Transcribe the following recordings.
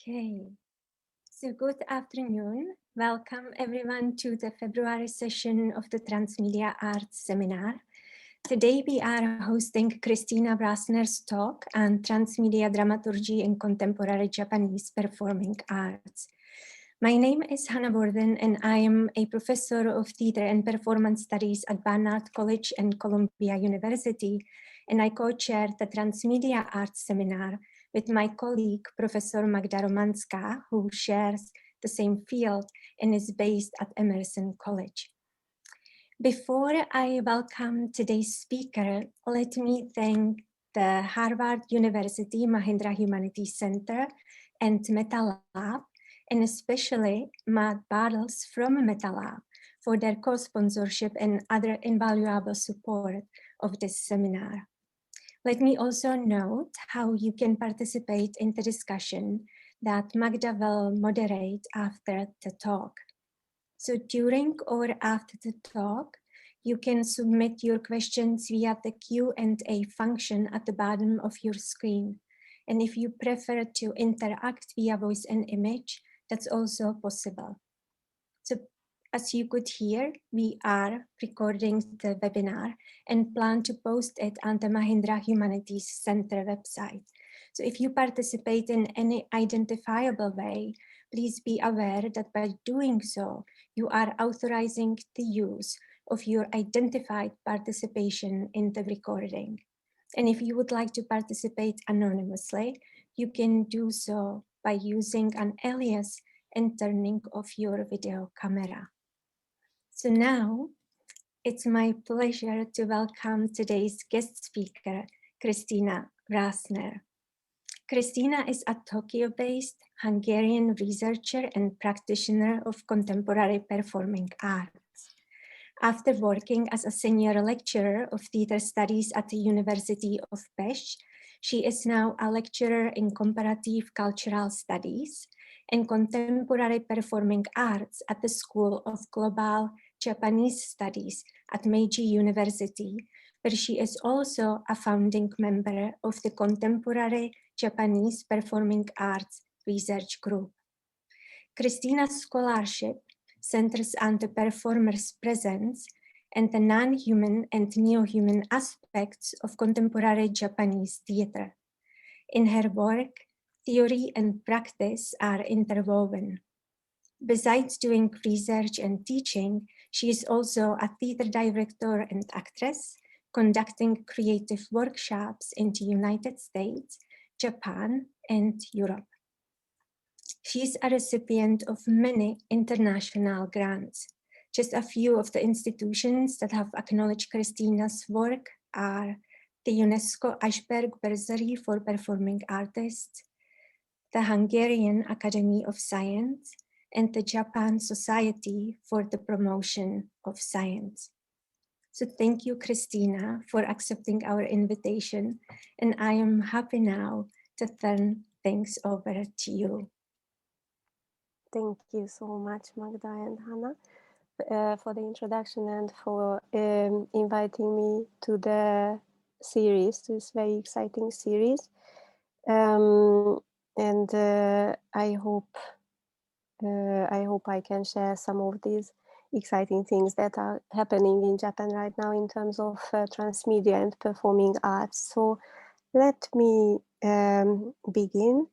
Okay, so good afternoon. Welcome everyone to the February session of the Transmedia Arts Seminar. Today we are hosting Kristina Brasner's talk on Transmedia Dramaturgy in Contemporary Japanese Performing Arts. My name is Hannah Borden and I am a professor of theater and performance studies at Barnard College and Columbia University, and I co-chair the Transmedia Arts Seminar with my colleague, Professor Magda Romanska, who shares the same field and is based at Emerson College. Before I welcome today's speaker, let me thank the Harvard University Mahindra Humanities Center and Meta Lab, and especially Matt Bartels from Meta Lab for their co-sponsorship and other invaluable support of this seminar. Let me also note how you can participate in the discussion that Magda will moderate after the talk. So during or after the talk, you can submit your questions via the Q&A function at the bottom of your screen. And if you prefer to interact via voice and image, that's also possible. So as you could hear, we are recording the webinar and plan to post it on the Mahindra Humanities Center website. So if you participate in any identifiable way, please be aware that by doing so, you are authorizing the use of your identified participation in the recording. And if you would like to participate anonymously, you can do so by using an alias and turning off your video camera. So now it's my pleasure to welcome today's guest speaker, Kristina Brasner. Kristina is a Tokyo-based Hungarian researcher and practitioner of contemporary performing arts. After working as a senior lecturer of theater studies at the University of Pest, she is now a lecturer in comparative cultural studies and contemporary performing arts at the School of Global Japanese Studies at Meiji University, where she is also a founding member of the Contemporary Japanese Performing Arts Research Group. Kristina's scholarship centers on the performer's presence and the non-human and neo-human aspects of contemporary Japanese theater. In her work, theory and practice are interwoven. Besides doing research and teaching, she is also a theater director and actress, conducting creative workshops in the United States, Japan, and Europe. She is a recipient of many international grants. Just a few of the institutions that have acknowledged Kristina's work are the UNESCO Ashberg Bursary for Performing Artists, the Hungarian Academy of Science, and the Japan Society for the Promotion of Science. So thank you, Kristina, for accepting our invitation, and I am happy now to turn things over to you. Thank you so much, Magda and Hannah, for the introduction and for inviting me to the series, to this very exciting series. I hope I can share some of these exciting things that are happening in Japan right now in terms of transmedia and performing arts. So let me begin.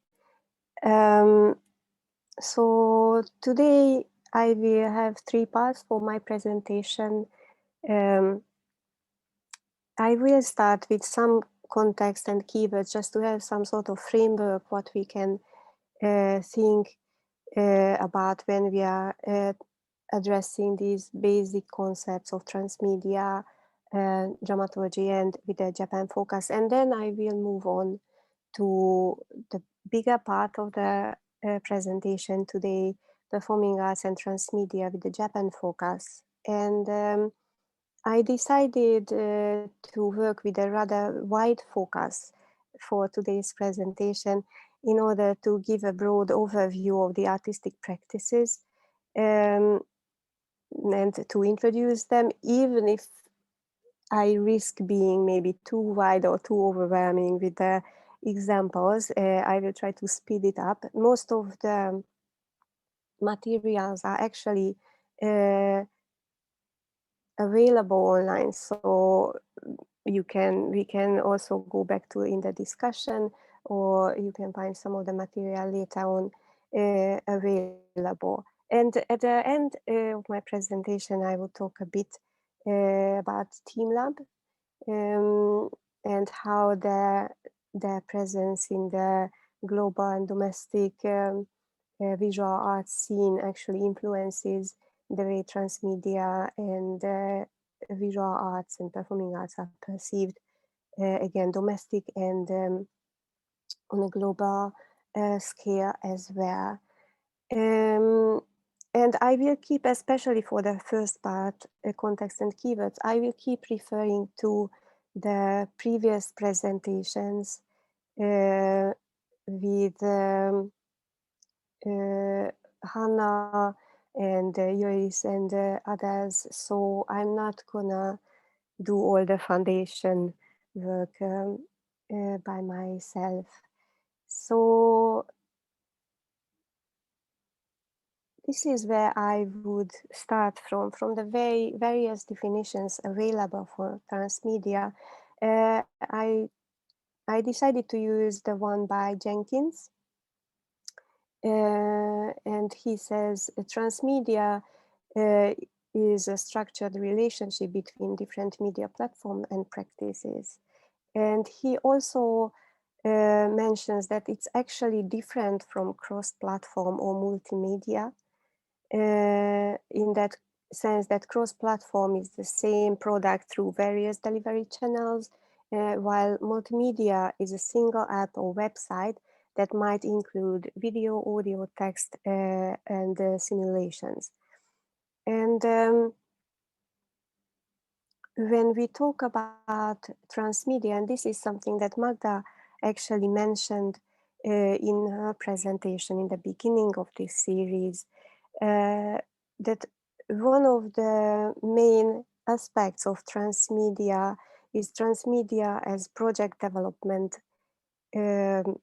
So today I will have 3 parts for my presentation. I will start with some context and keywords just to have some sort of framework what we can think about when we are addressing these basic concepts of transmedia dramaturgy and with a Japan focus. And then I will move on to the bigger part of the presentation today, performing arts and transmedia with the Japan focus. And I decided to work with a rather wide focus for today's presentation in order to give a broad overview of the artistic practices and to introduce them, even if I risk being maybe too wide or too overwhelming with the examples. I will try to speed it up. Most of the materials are actually available online, so we can also go back to in the discussion, or you can find some of the material later on available. And at the end of my presentation, I will talk a bit about TeamLab and how their presence in the global and domestic visual arts scene actually influences the way transmedia and visual arts and performing arts are perceived, again, domestic and on a global scale as well. And I will keep, especially for the first part, context and keywords, I will keep referring to the previous presentations with Hannah and Joris and others. So I'm not gonna do all the foundation work by myself. So this is where I would start from the very various definitions available for transmedia. I decided to use the one by Jenkins. And he says transmedia is a structured relationship between different media platforms and practices. And he also mentions that it's actually different from cross-platform or multimedia in that sense that cross-platform is the same product through various delivery channels, while multimedia is a single app or website that might include video, audio, text, and simulations. And when we talk about transmedia, and this is something that Magda actually mentioned in her presentation in the beginning of this series, that one of the main aspects of transmedia is transmedia as project development or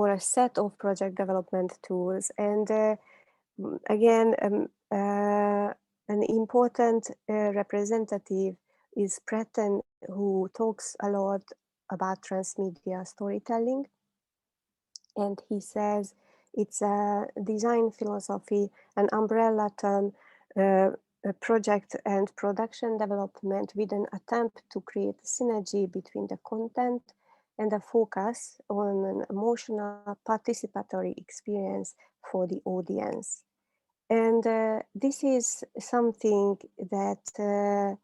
a set of project development tools. And again, an important representative is Breton, who talks a lot about transmedia storytelling. And he says it's a design philosophy, an umbrella term, a project and production development with an attempt to create a synergy between the content and a focus on an emotional participatory experience for the audience. And this is something that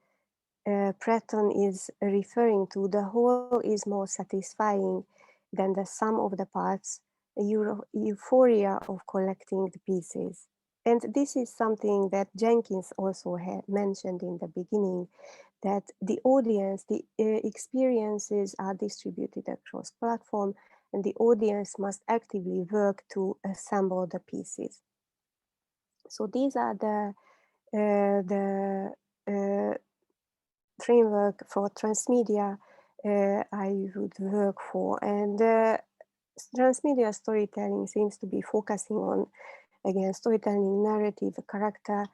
Breton is referring to. The whole is more satisfying than the sum of the parts, euphoria of collecting the pieces. And this is something that Jenkins also had mentioned in the beginning, that the audience, the experiences are distributed across platform, and the audience must actively work to assemble the pieces. So these are the framework for transmedia I would work for. And transmedia storytelling seems to be focusing on, again, storytelling, narrative, character,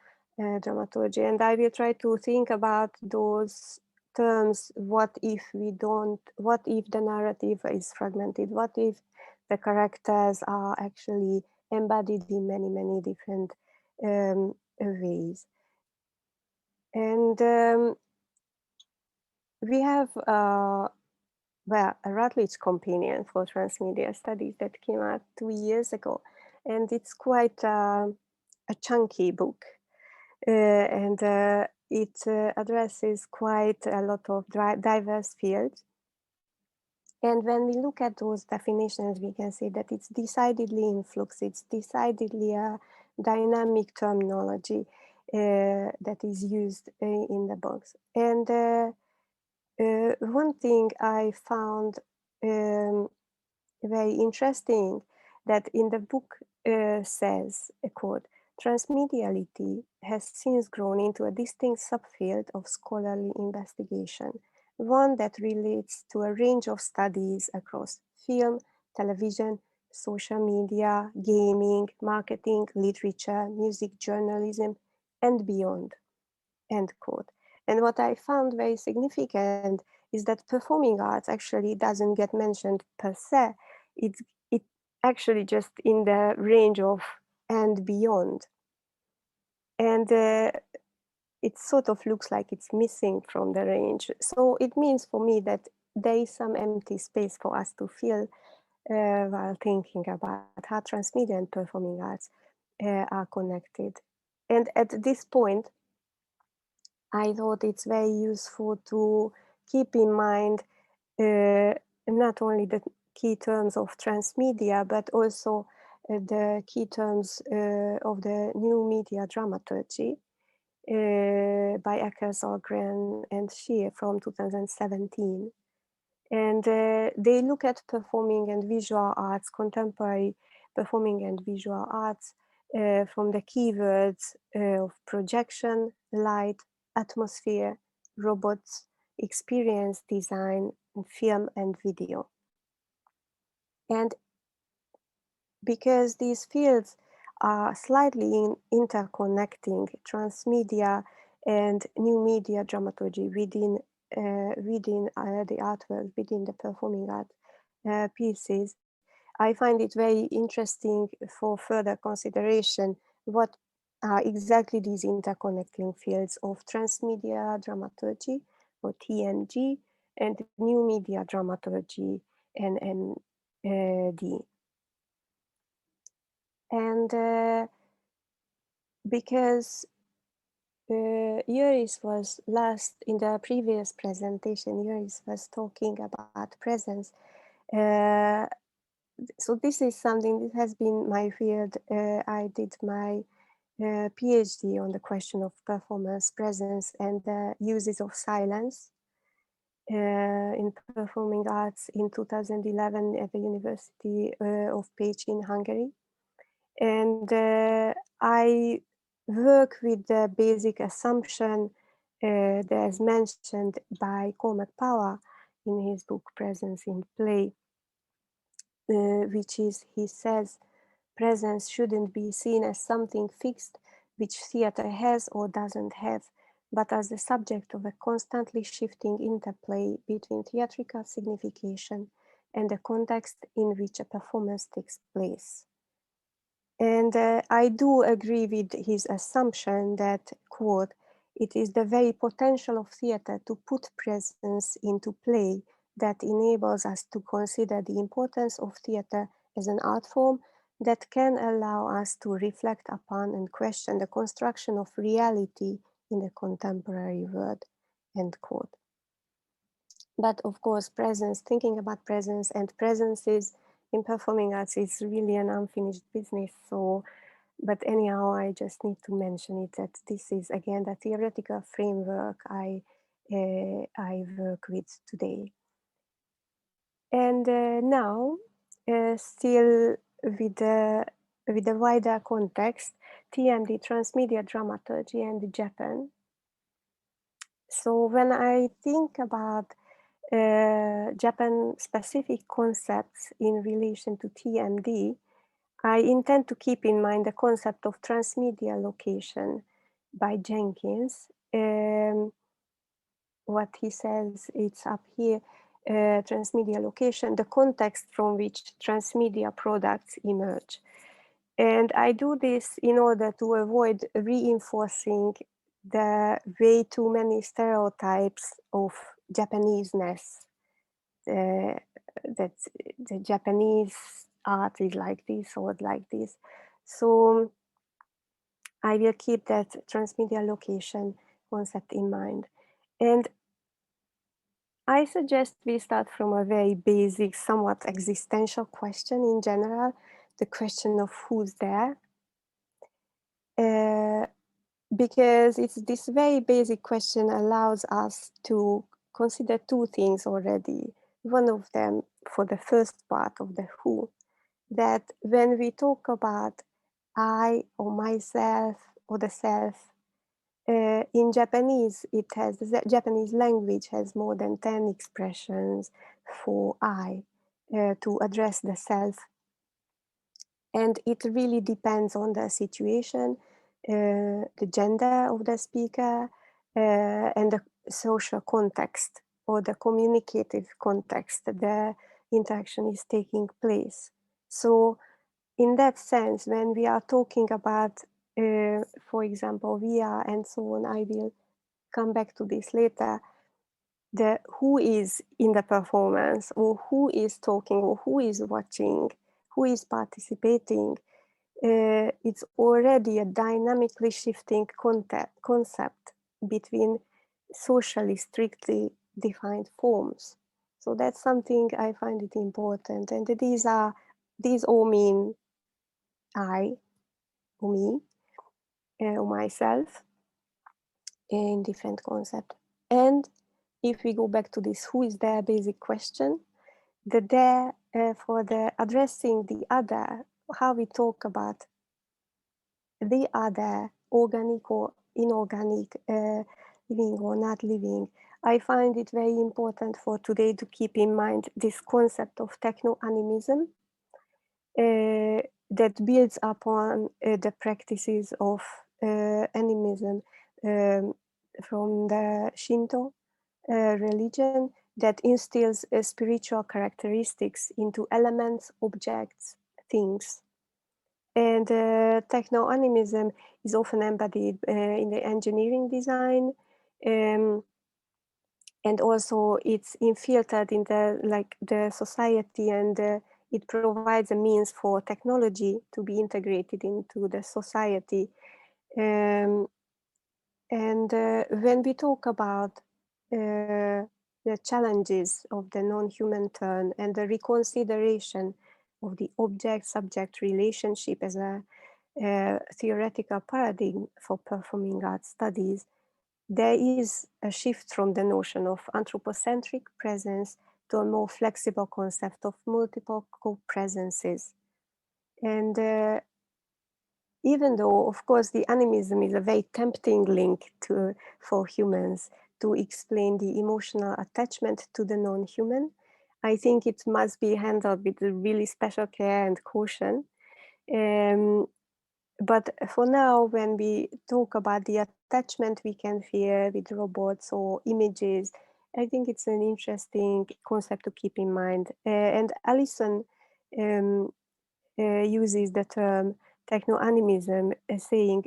dramaturgy. And I will try to think about those terms. What if the narrative is fragmented? What if the characters are actually embodied in many, many different ways? And we have well, a Routledge Companion for Transmedia Studies that came out 2 years ago, and it's quite a chunky book, and it addresses quite a lot of diverse fields. And when we look at those definitions, we can say that it's decidedly in flux, it's decidedly a dynamic terminology that is used in the books. And one thing I found very interesting that in the book says, a quote, transmediality has since grown into a distinct subfield of scholarly investigation, one that relates to a range of studies across film, television, social media, gaming, marketing, literature, music, journalism, and beyond, end quote. And what I found very significant is that performing arts actually doesn't get mentioned per se. It actually just in the range of and beyond. And it sort of looks like it's missing from the range. So it means for me that there is some empty space for us to fill while thinking about how transmedia and performing arts are connected. And at this point, I thought it's very useful to keep in mind uh, not only the key terms of transmedia, but also the key terms of the new media dramaturgy by Eckers, Algren, and Scheer from 2017. And they look at performing and visual arts, contemporary performing and visual arts, from the keywords of projection, light, atmosphere, robots, experience design, and film and video. And because these fields are slightly interconnecting, transmedia and new media dramaturgy within the artwork, within the performing art pieces, I find it very interesting for further consideration what are exactly these interconnecting fields of transmedia dramaturgy, or TMG, and new media dramaturgy, NMD. And because Iris was last, in the previous presentation, Iris was talking about presence. So this is something that has been my field. I did my PhD on the question of performance, presence, and the uses of silence in performing arts in 2011 at the University of Pécs in Hungary. And I work with the basic assumption that is mentioned by Cormac Power in his book Presence in Play, which is, he says, presence shouldn't be seen as something fixed which theater has or doesn't have, but as the subject of a constantly shifting interplay between theatrical signification and the context in which a performance takes place. And I do agree with his assumption that, quote, it is the very potential of theater to put presence into play that enables us to consider the importance of theater as an art form that can allow us to reflect upon and question the construction of reality in the contemporary world, end quote. But of course, presence, thinking about presence and presences in performing arts is really an unfinished business. So, but anyhow, I just need to mention it that this is again the theoretical framework I work with today. And now, still with the wider context, TMD, transmedia dramaturgy, and Japan. So when I think about Japan-specific concepts in relation to TMD, I intend to keep in mind the concept of transmedia location by Jenkins. What he says, it's up here, transmedia location, the context from which transmedia products emerge. And I do this in order to avoid reinforcing the way too many stereotypes of Japaneseness, that the Japanese art is like this or like this. So I will keep that transmedia location concept in mind. And I suggest we start from a very basic, somewhat existential question in general, the question of who's there. Because it's this very basic question allows us to consider two things already. One of them for the first part of the who, that when we talk about I or myself or the self, in Japanese, the Japanese language has more than 10 expressions for I to address the self. And it really depends on the situation, the gender of the speaker, and the social context or the communicative context that the interaction is taking place. So in that sense, when we are talking about, for example, VR and so on, I will come back to this later, the who is in the performance or who is talking or who is watching, who is participating, it's already a dynamically shifting concept between socially strictly defined forms. So that's something I find it important. And these all mean I, or me, or myself in different concept. And if we go back to this who is there basic question, the there for the addressing the other, how we talk about the other, organic or inorganic, living or not living. I find it very important for today to keep in mind this concept of techno-animism that builds upon the practices of animism um, from the Shinto religion that instills spiritual characteristics into elements, objects, things. And techno-animism is often embodied in the engineering design, um, and also it's infiltrated in the society, and it provides a means for technology to be integrated into the society. Um, and when we talk about the challenges of the non-human turn and the reconsideration of the object-subject relationship as a theoretical paradigm for performing arts studies, there is a shift from the notion of anthropocentric presence to a more flexible concept of multiple co-presences. And even though, of course, the animism is a very tempting link for humans to explain the emotional attachment to the non-human, I think it must be handled with really special care and caution. Um, but for now, when we talk about the attachment we can feel with robots or images, I think it's an interesting concept to keep in mind. And Allison um, uses the term techno-animism, saying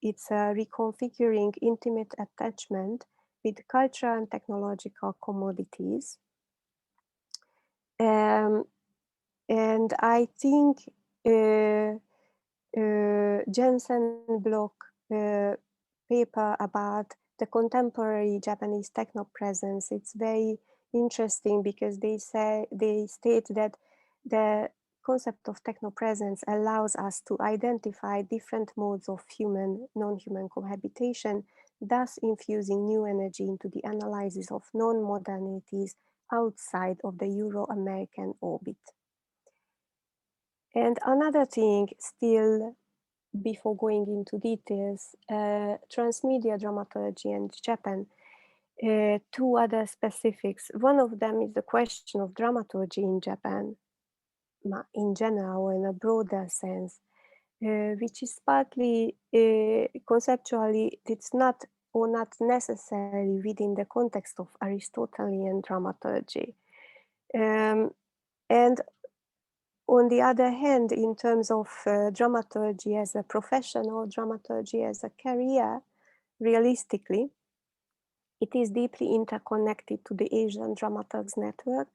it's a reconfiguring intimate attachment with cultural and technological commodities. Um, and I think Jensen Block paper about the contemporary Japanese techno presence. It's very interesting because they state that the concept of techno presence allows us to identify different modes of human, non-human cohabitation, thus infusing new energy into the analysis of non-modernities outside of the Euro-American orbit. And another thing still, before going into details, transmedia dramaturgy and Japan, two other specifics. One of them is the question of dramaturgy in Japan, in general, in a broader sense, which is partly conceptually, it's not or not necessarily within the context of Aristotelian dramaturgy. And on the other hand, in terms of dramaturgy as a profession or dramaturgy as a career, realistically, it is deeply interconnected to the Asian Dramaturgs Network.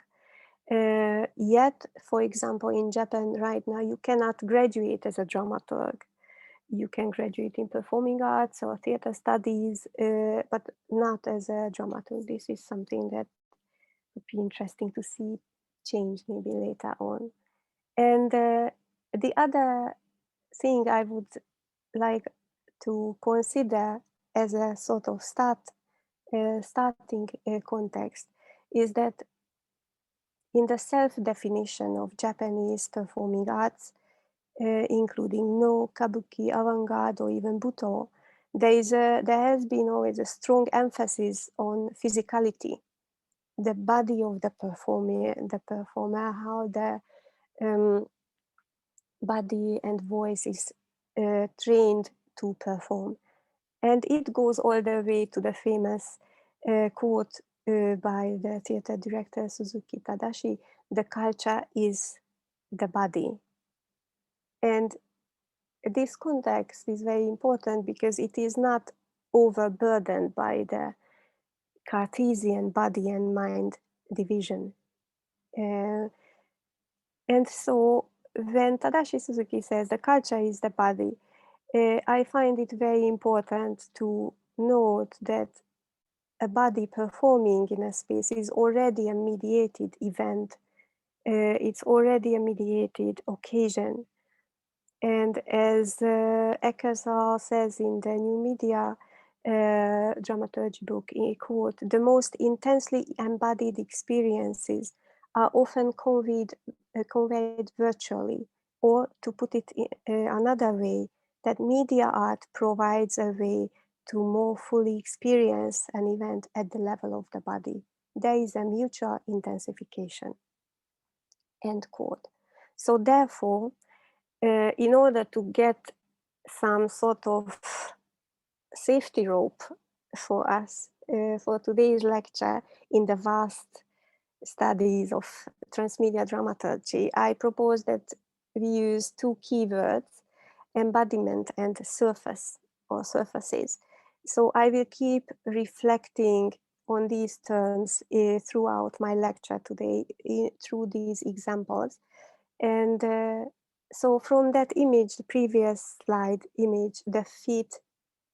Yet, for example, in Japan right now, you cannot graduate as a dramaturg. You can graduate in performing arts or theater studies, but not as a dramaturg. This is something that would be interesting to see change maybe later on. And the other thing I would like to consider as a sort of starting context is that in the self-definition of Japanese performing arts, including No, Kabuki, avant-garde, or even Buto, there has been always a strong emphasis on physicality, the body of the performer, how the body and voice is trained to perform. And it goes all the way to the famous quote by the theater director Suzuki Tadashi, "The culture is the body." And this context is very important because it is not overburdened by the Cartesian body and mind division. And so when Tadashi Suzuki says the culture is the body, I find it very important to note that a body performing in a space is already a mediated event. It's already a mediated occasion. And as Eckersall says in the New Media dramaturgy book, quote, "The most intensely embodied experiences are often conveyed virtually, or to put it in another way, that media art provides a way to more fully experience an event at the level of the body. There is a mutual intensification." End quote. So therefore, in order to get some sort of safety rope for us for today's lecture in the vast studies of transmedia dramaturgy, I propose that we use two keywords, embodiment and surface or surfaces. So I will keep reflecting on these terms throughout my lecture today through these examples. And so from that image, the previous slide image, the feet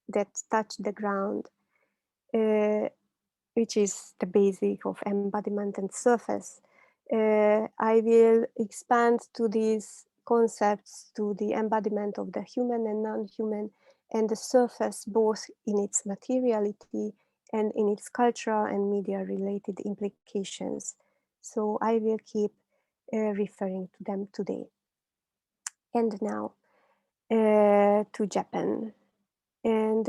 that touch the ground, which is the basic of embodiment and surface, I will expand to these concepts to the embodiment of the human and non-human, and the surface both in its materiality and in its cultural and media related implications. So I will keep referring to them today. And now to Japan. And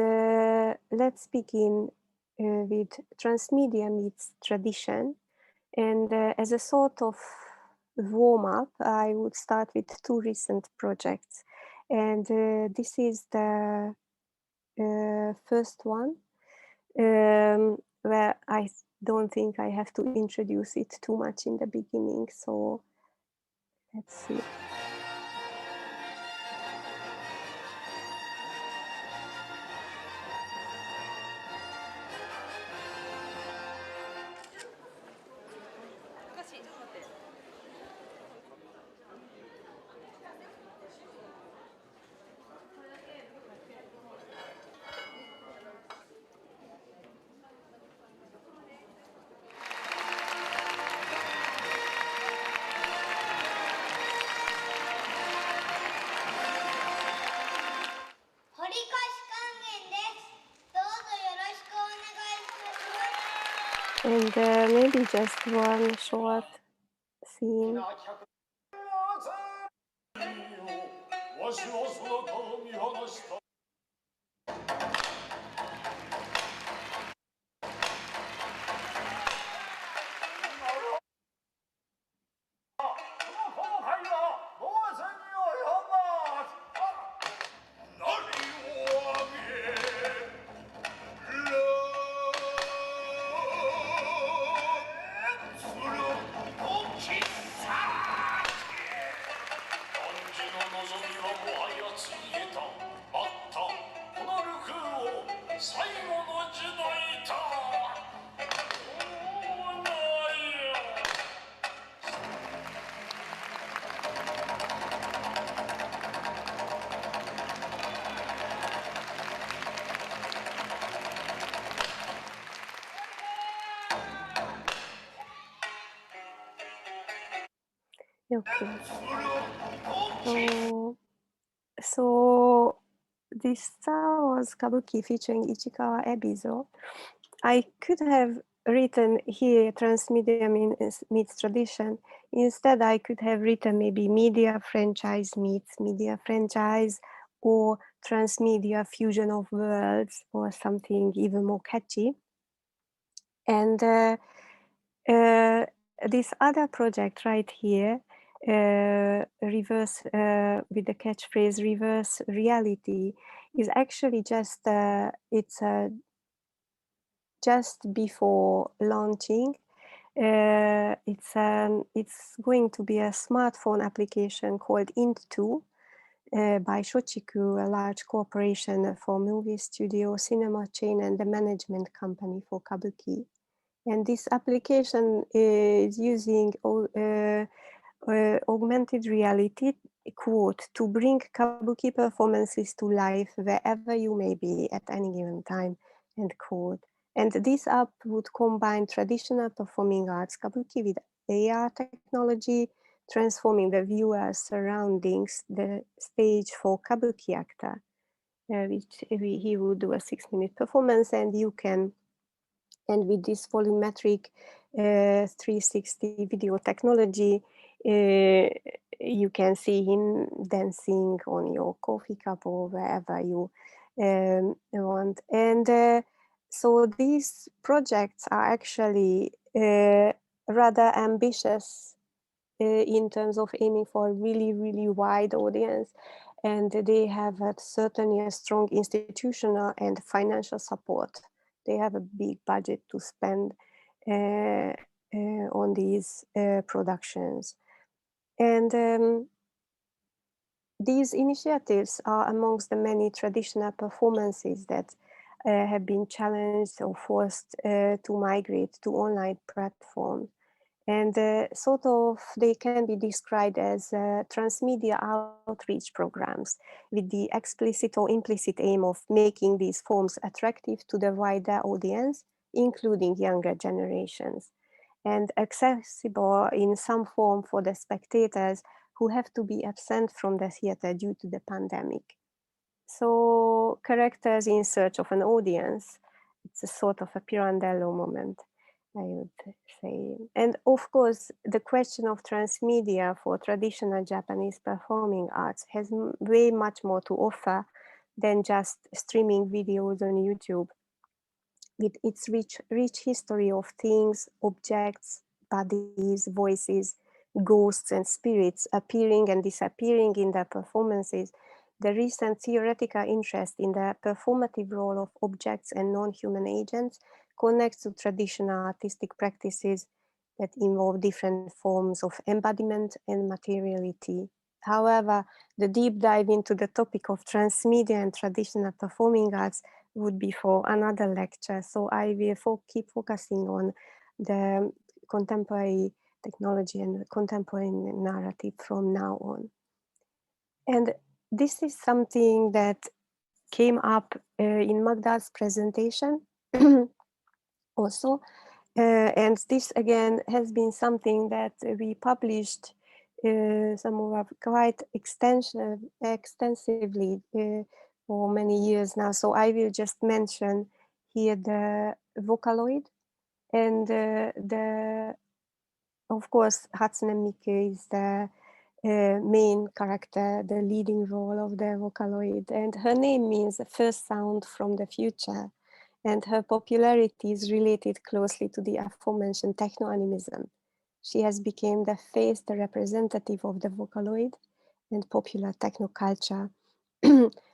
let's begin with transmedia meets tradition. And as a sort of warm-up, I would start with two recent projects. And this is the first one, where I don't think I have to introduce it too much in the beginning. So let's see. And maybe just one short scene. Okay. So this Star Wars Kabuki featuring Ichikawa Ebizo, I could have written here transmedia meets tradition. Instead, I could have written maybe media franchise meets media franchise, or transmedia fusion of worlds or something even more catchy. And this other project right here, reverse with the catchphrase reverse reality, is actually just it's just before launching. It's going to be a smartphone application called Int2 by Shochiku, a large corporation for movie studio, cinema chain, and the management company for kabuki. And this application is using augmented reality, quote, to bring kabuki performances to life wherever you may be at any given time, end quote. And this app would combine traditional performing arts kabuki with AR technology, transforming the viewer's surroundings, the stage for kabuki actor, which he would do a 6-minute performance, and you can, and with this volumetric 360 video technology, you can see him dancing on your coffee cup or wherever you want. And so these projects are actually rather ambitious in terms of aiming for a really, really wide audience. And they have certainly a strong institutional and financial support. They have a big budget to spend on these productions. And these initiatives are amongst the many traditional performances that have been challenged or forced to migrate to online platforms. And sort of they can be described as transmedia outreach programs with the explicit or implicit aim of making these forms attractive to the wider audience, including younger generations, and accessible in some form for the spectators who have to be absent from the theater due to the pandemic. So characters in search of an audience, it's a sort of a Pirandello moment, I would say. And of course, the question of transmedia for traditional Japanese performing arts has way much more to offer than just streaming videos on YouTube. With its rich history of things, objects, bodies, voices, ghosts, and spirits appearing and disappearing in their performances, the recent theoretical interest in the performative role of objects and non-human agents connects to traditional artistic practices that involve different forms of embodiment and materiality. However, the deep dive into the topic of transmedia and traditional performing arts would be for another lecture. So I will keep focusing on the contemporary technology and contemporary narrative from now on. And this is something that came up in Magda's presentation also. And this again has been something that we published some of our quite extensively for many years now. So I will just mention here the Vocaloid and of course, Hatsune Miku is the main character, the leading role of the Vocaloid, and her name means the first sound from the future, and her popularity is related closely to the aforementioned techno-animism. She has become the face, the representative of the Vocaloid and popular techno culture.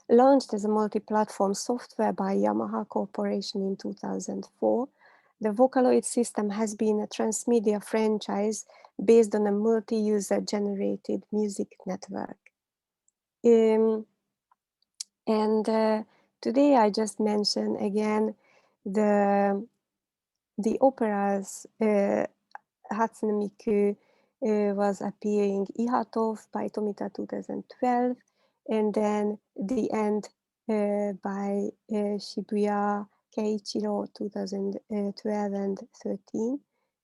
Launched as a multi-platform software by Yamaha Corporation in 2004, the Vocaloid system has been a transmedia franchise based on a multi-user generated music network. Today I just mentioned again the operas. Hatsune Miku was appearing Ihatov by Tomita 2012, and then The End by Shibuya Keiichiro 2012 and 13.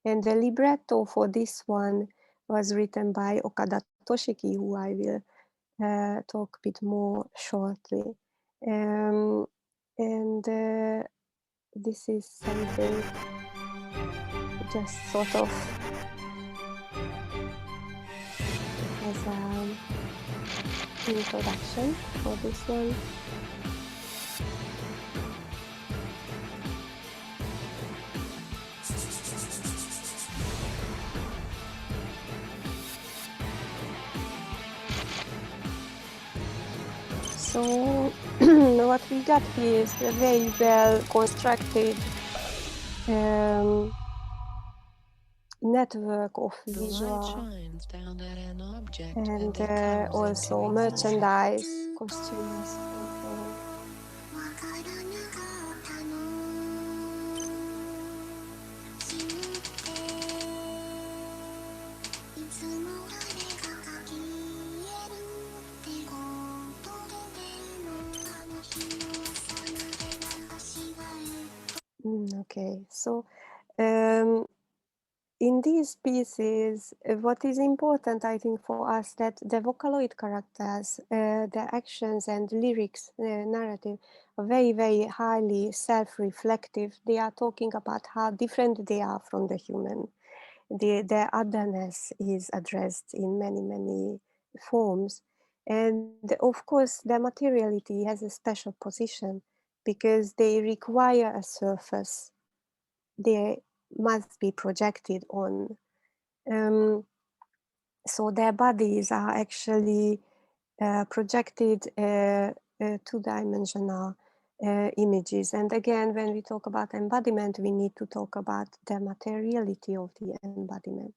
And the libretto for this one was written by Okada Toshiki, who I will talk a bit more shortly. This is something just sort of as an introduction for this one. So what we got here is a very well constructed network of visual and also merchandise, costumes for okay, so in these pieces, what is important, I think, for us that the Vocaloid characters, the actions and lyrics, narrative are very, very highly self-reflective. They are talking about how different they are from the human. Their otherness is addressed in many, many forms. And of course, their materiality has a special position because they require a surface. They must be projected on. Um, so their bodies are actually projected two-dimensional images. And again, when we talk about embodiment, we need to talk about the materiality of the embodiment.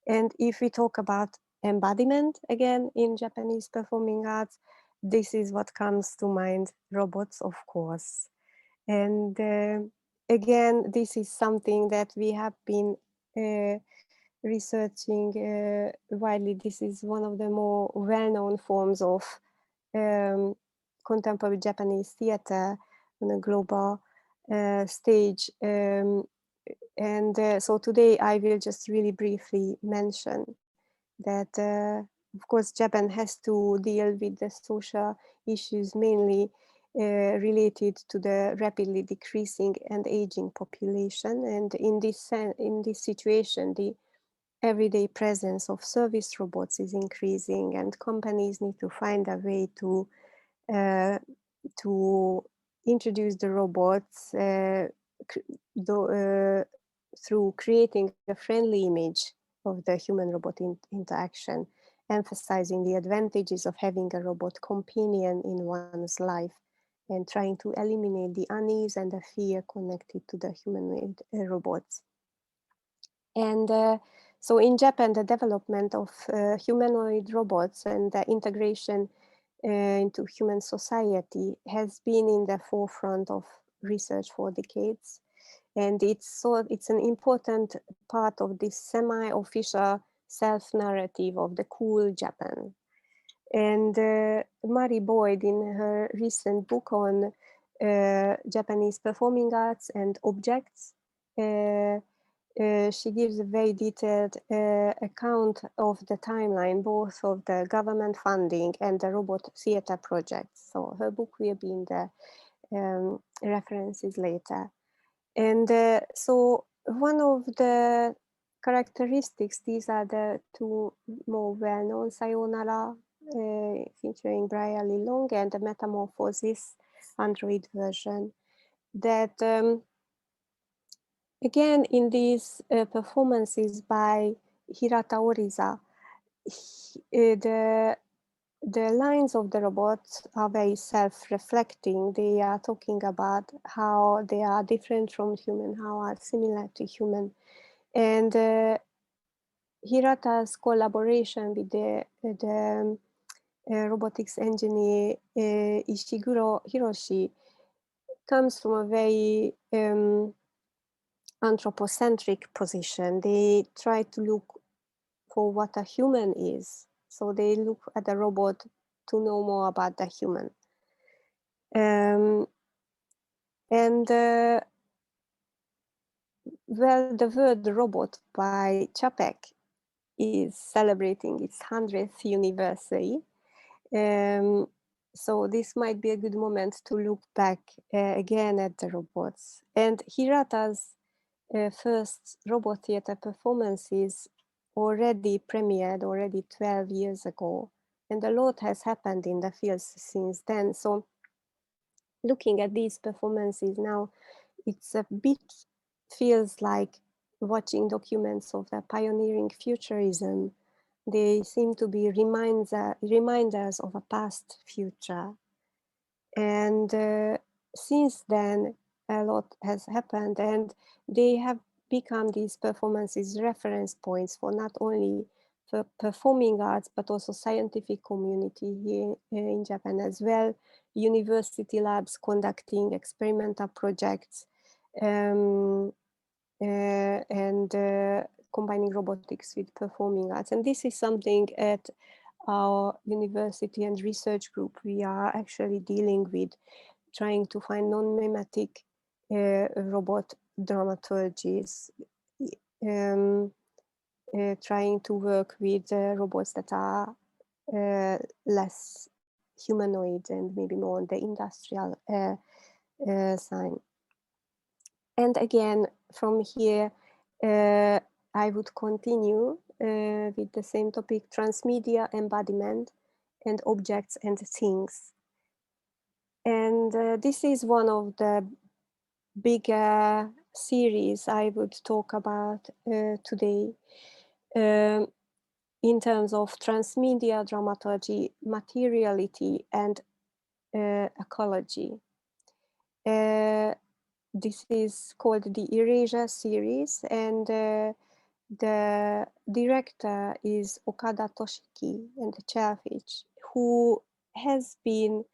And if we talk about embodiment again in Japanese performing arts, this is what comes to mind: robots, of course. And again, this is something that we have been researching widely. This is one of the more well-known forms of contemporary Japanese theater on a global stage. So today I will just really briefly mention that, of course, Japan has to deal with the social issues mainly related to the rapidly decreasing and aging population. And in this situation, the everyday presence of service robots is increasing, and companies need to find a way uh, to introduce the robots through creating a friendly image of the human-robot interaction, emphasizing the advantages of having a robot companion in one's life, and trying to eliminate the unease and the fear connected to the humanoid robots. And so in Japan, the development of humanoid robots and the integration into human society has been in the forefront of research for decades. And it's an important part of this semi-official self-narrative of the cool Japan. And Mari Boyd, in her recent book on Japanese performing arts and objects, she gives a very detailed account of the timeline, both of the government funding and the robot theater projects. So her book will be in the references later. And so one of the characteristics, these are the two more well-known, Sayonara, featuring Brian Lee Long, and the Metamorphosis Android version, that again, in these performances by Hirata Oriza, the lines of the robots are very self-reflecting. They are talking about how they are different from human, how are similar to human. And Hirata's collaboration with the robotics engineer Ishiguro Hiroshi comes from a very anthropocentric position. They try to look for what a human is. So they look at the robot to know more about the human. And well, the word robot by Čapek is celebrating its 100th anniversary. So this might be a good moment to look back again at the robots. And Hirata's first robot theater performances already premiered 12 years ago. And a lot has happened in the field since then. So looking at these performances now, it's a bit feels like watching documents of the pioneering futurism. They seem to be reminders of a past future. And since then, a lot has happened, and they have become these performances reference points for not only for performing arts, but also scientific community here in Japan as well. University labs conducting experimental projects um, and combining robotics with performing arts. And this is something at our university and research group we are actually dealing with, trying to find non-mimetic robot dramaturgies, um, trying to work with robots that are less humanoid and maybe more on the industrial side. And again, from here, I would continue with the same topic, transmedia embodiment and objects and things. And this is one of the bigger series I would talk about today in terms of transmedia dramaturgy, materiality, and ecology. This is called the Erasure series, and the director is Okada Toshiki and Chairfish, who has been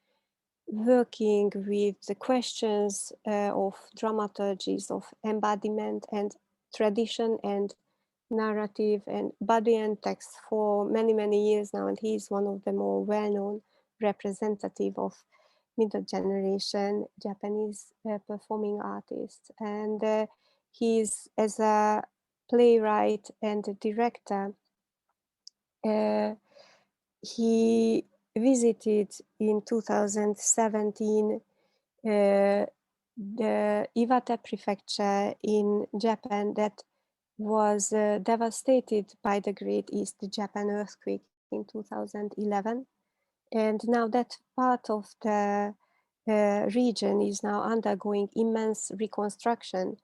working with the questions of dramaturgies of embodiment and tradition and narrative and body and text for many, many years now. And he's one of the more well-known representative of middle generation Japanese performing artists. And he's, as a playwright and a director, he visited in 2017 the Iwate prefecture in Japan that was devastated by the Great East Japan earthquake in 2011. And now that part of the region is now undergoing immense reconstruction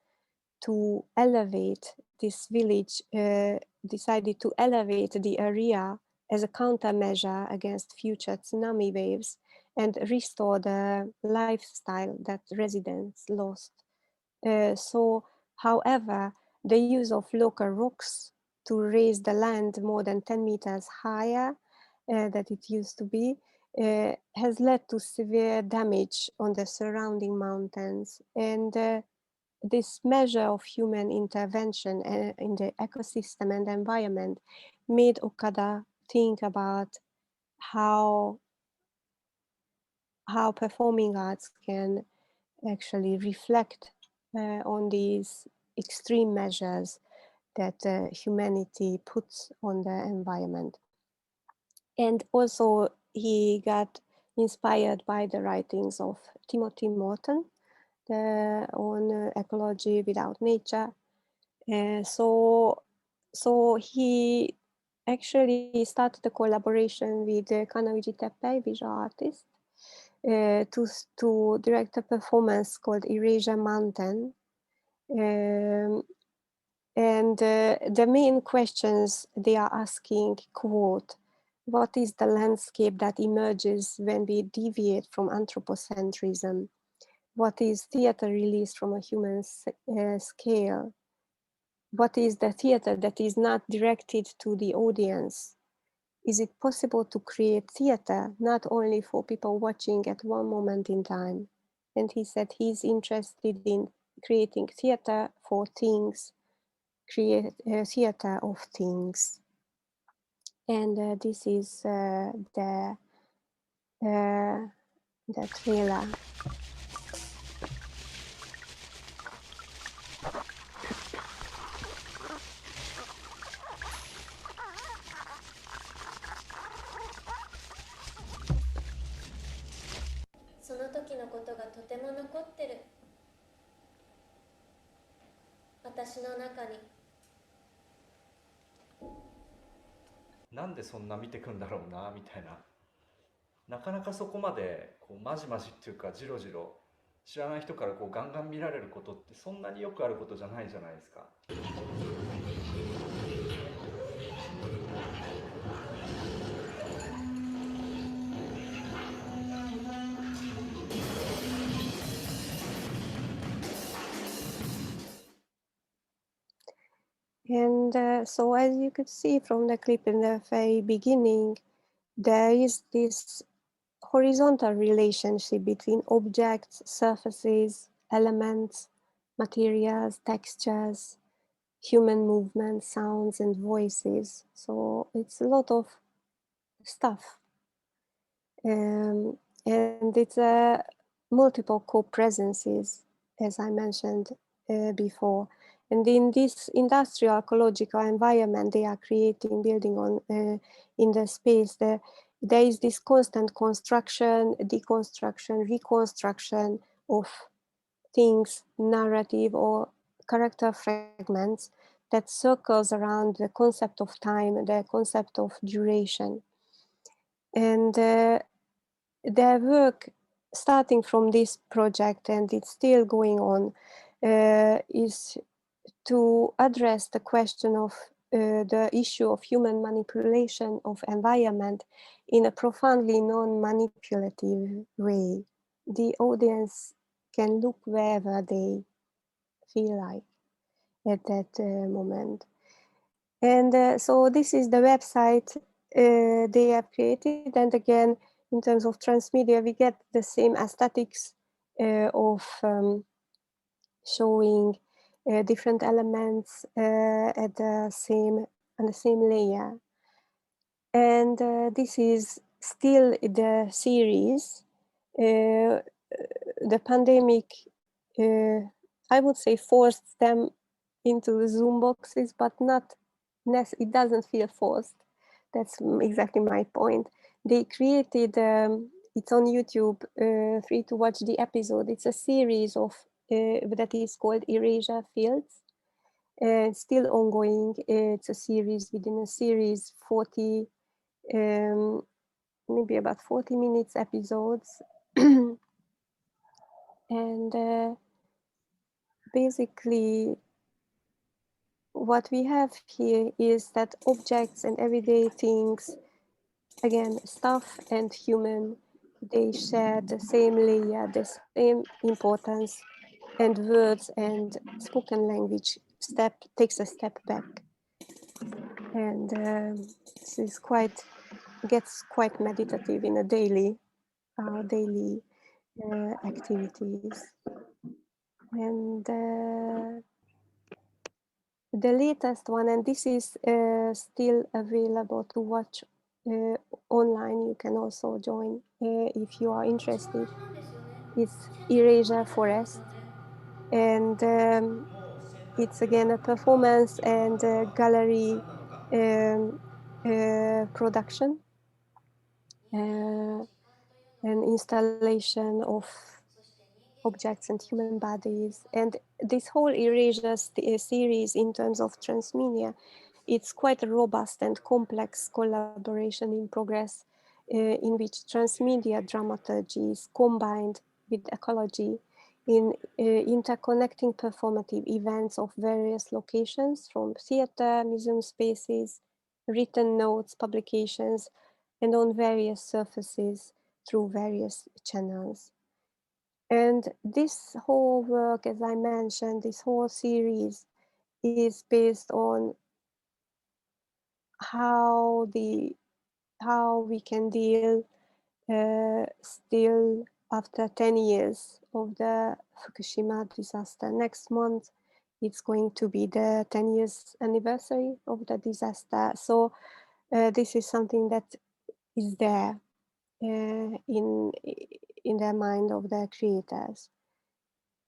to elevate this village, decided to elevate the area as a countermeasure against future tsunami waves and restore the lifestyle that residents lost. However, the use of local rocks to raise the land more than 10 meters higher than it used to be has led to severe damage on the surrounding mountains. And this measure of human intervention in the ecosystem and environment made Okada think about how performing arts can actually reflect on these extreme measures that humanity puts on the environment. And also he got inspired by the writings of Timothy Morton on ecology without nature. So he actually started a collaboration with Kanawiji Teppei, visual artist, to direct a performance called Erasure Mountain. And the main questions they are asking, quote, what is the landscape that emerges when we deviate from anthropocentrism? What is theater released from a human scale? What is the theater that is not directed to the audience? Is it possible to create theater not only for people watching at one moment in time? And he said he's interested in creating theater for things, create theater of things. And this is the trailer. その時のことがとても残ってる。私の中に。なんでそんな見てくんだろうなみたいな、なかなかそこまでこうまじまじっていうかじろじろ知らない人からこうガンガン見られることってそんなによくあることじゃないじゃないですか。And so as you could see from the clip in the very beginning, there is this horizontal relationship between objects, surfaces, elements, materials, textures, human movement, sounds, and voices. So it's a lot of stuff. And it's multiple co-presences, as I mentioned before. And in this industrial ecological environment they are creating, building on in the space, there is this constant construction, deconstruction, reconstruction of things, narrative or character fragments that circles around the concept of time, the concept of duration. And their work, starting from this project, and it's still going on, is to address the question of the issue of human manipulation of environment in a profoundly non-manipulative way. The audience can look wherever they feel like at that moment. And so this is the website they have created. And again, in terms of transmedia, we get the same aesthetics of showing different elements at the same on the same layer. And this is still the series. The pandemic, I would say, forced them into Zoom boxes, but not. It doesn't feel forced. That's exactly my point. They created. It's on YouTube, free to watch the episode. It's a series of that is called Erasure Fields. Still ongoing. It's a series within a series, 40, maybe about 40 minutes episodes. And basically, what we have here is that objects and everyday things, again, stuff and human, they share the same layer, the same importance, and words and spoken language takes a step back. And this is gets quite meditative in our daily activities. And the latest one, and this is still available to watch online. You can also join if you are interested. It's Erasure Forest, and it's again a performance and gallery production, an installation of objects and human bodies. And this whole Erasure series, in terms of transmedia, it's quite a robust and complex collaboration in progress, in which transmedia dramaturgy is combined with ecology in interconnecting performative events of various locations, from theater, museum spaces, written notes, publications, and on various surfaces through various channels. And this whole work, as I mentioned, this whole series is based on how we can deal still after 10 years of the Fukushima disaster. Next month, it's going to be the 10 years anniversary of the disaster. So this is something that is there in the mind of the creators.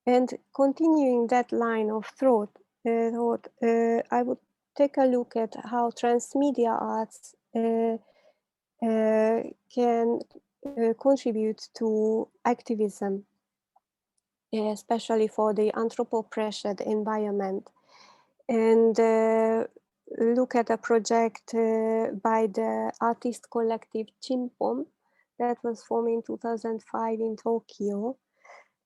And continuing that line of thought, I would take a look at how transmedia arts can contribute to activism, especially for the anthropo-pressured environment. And look at a project by the artist collective Chimpom that was formed in 2005 in Tokyo.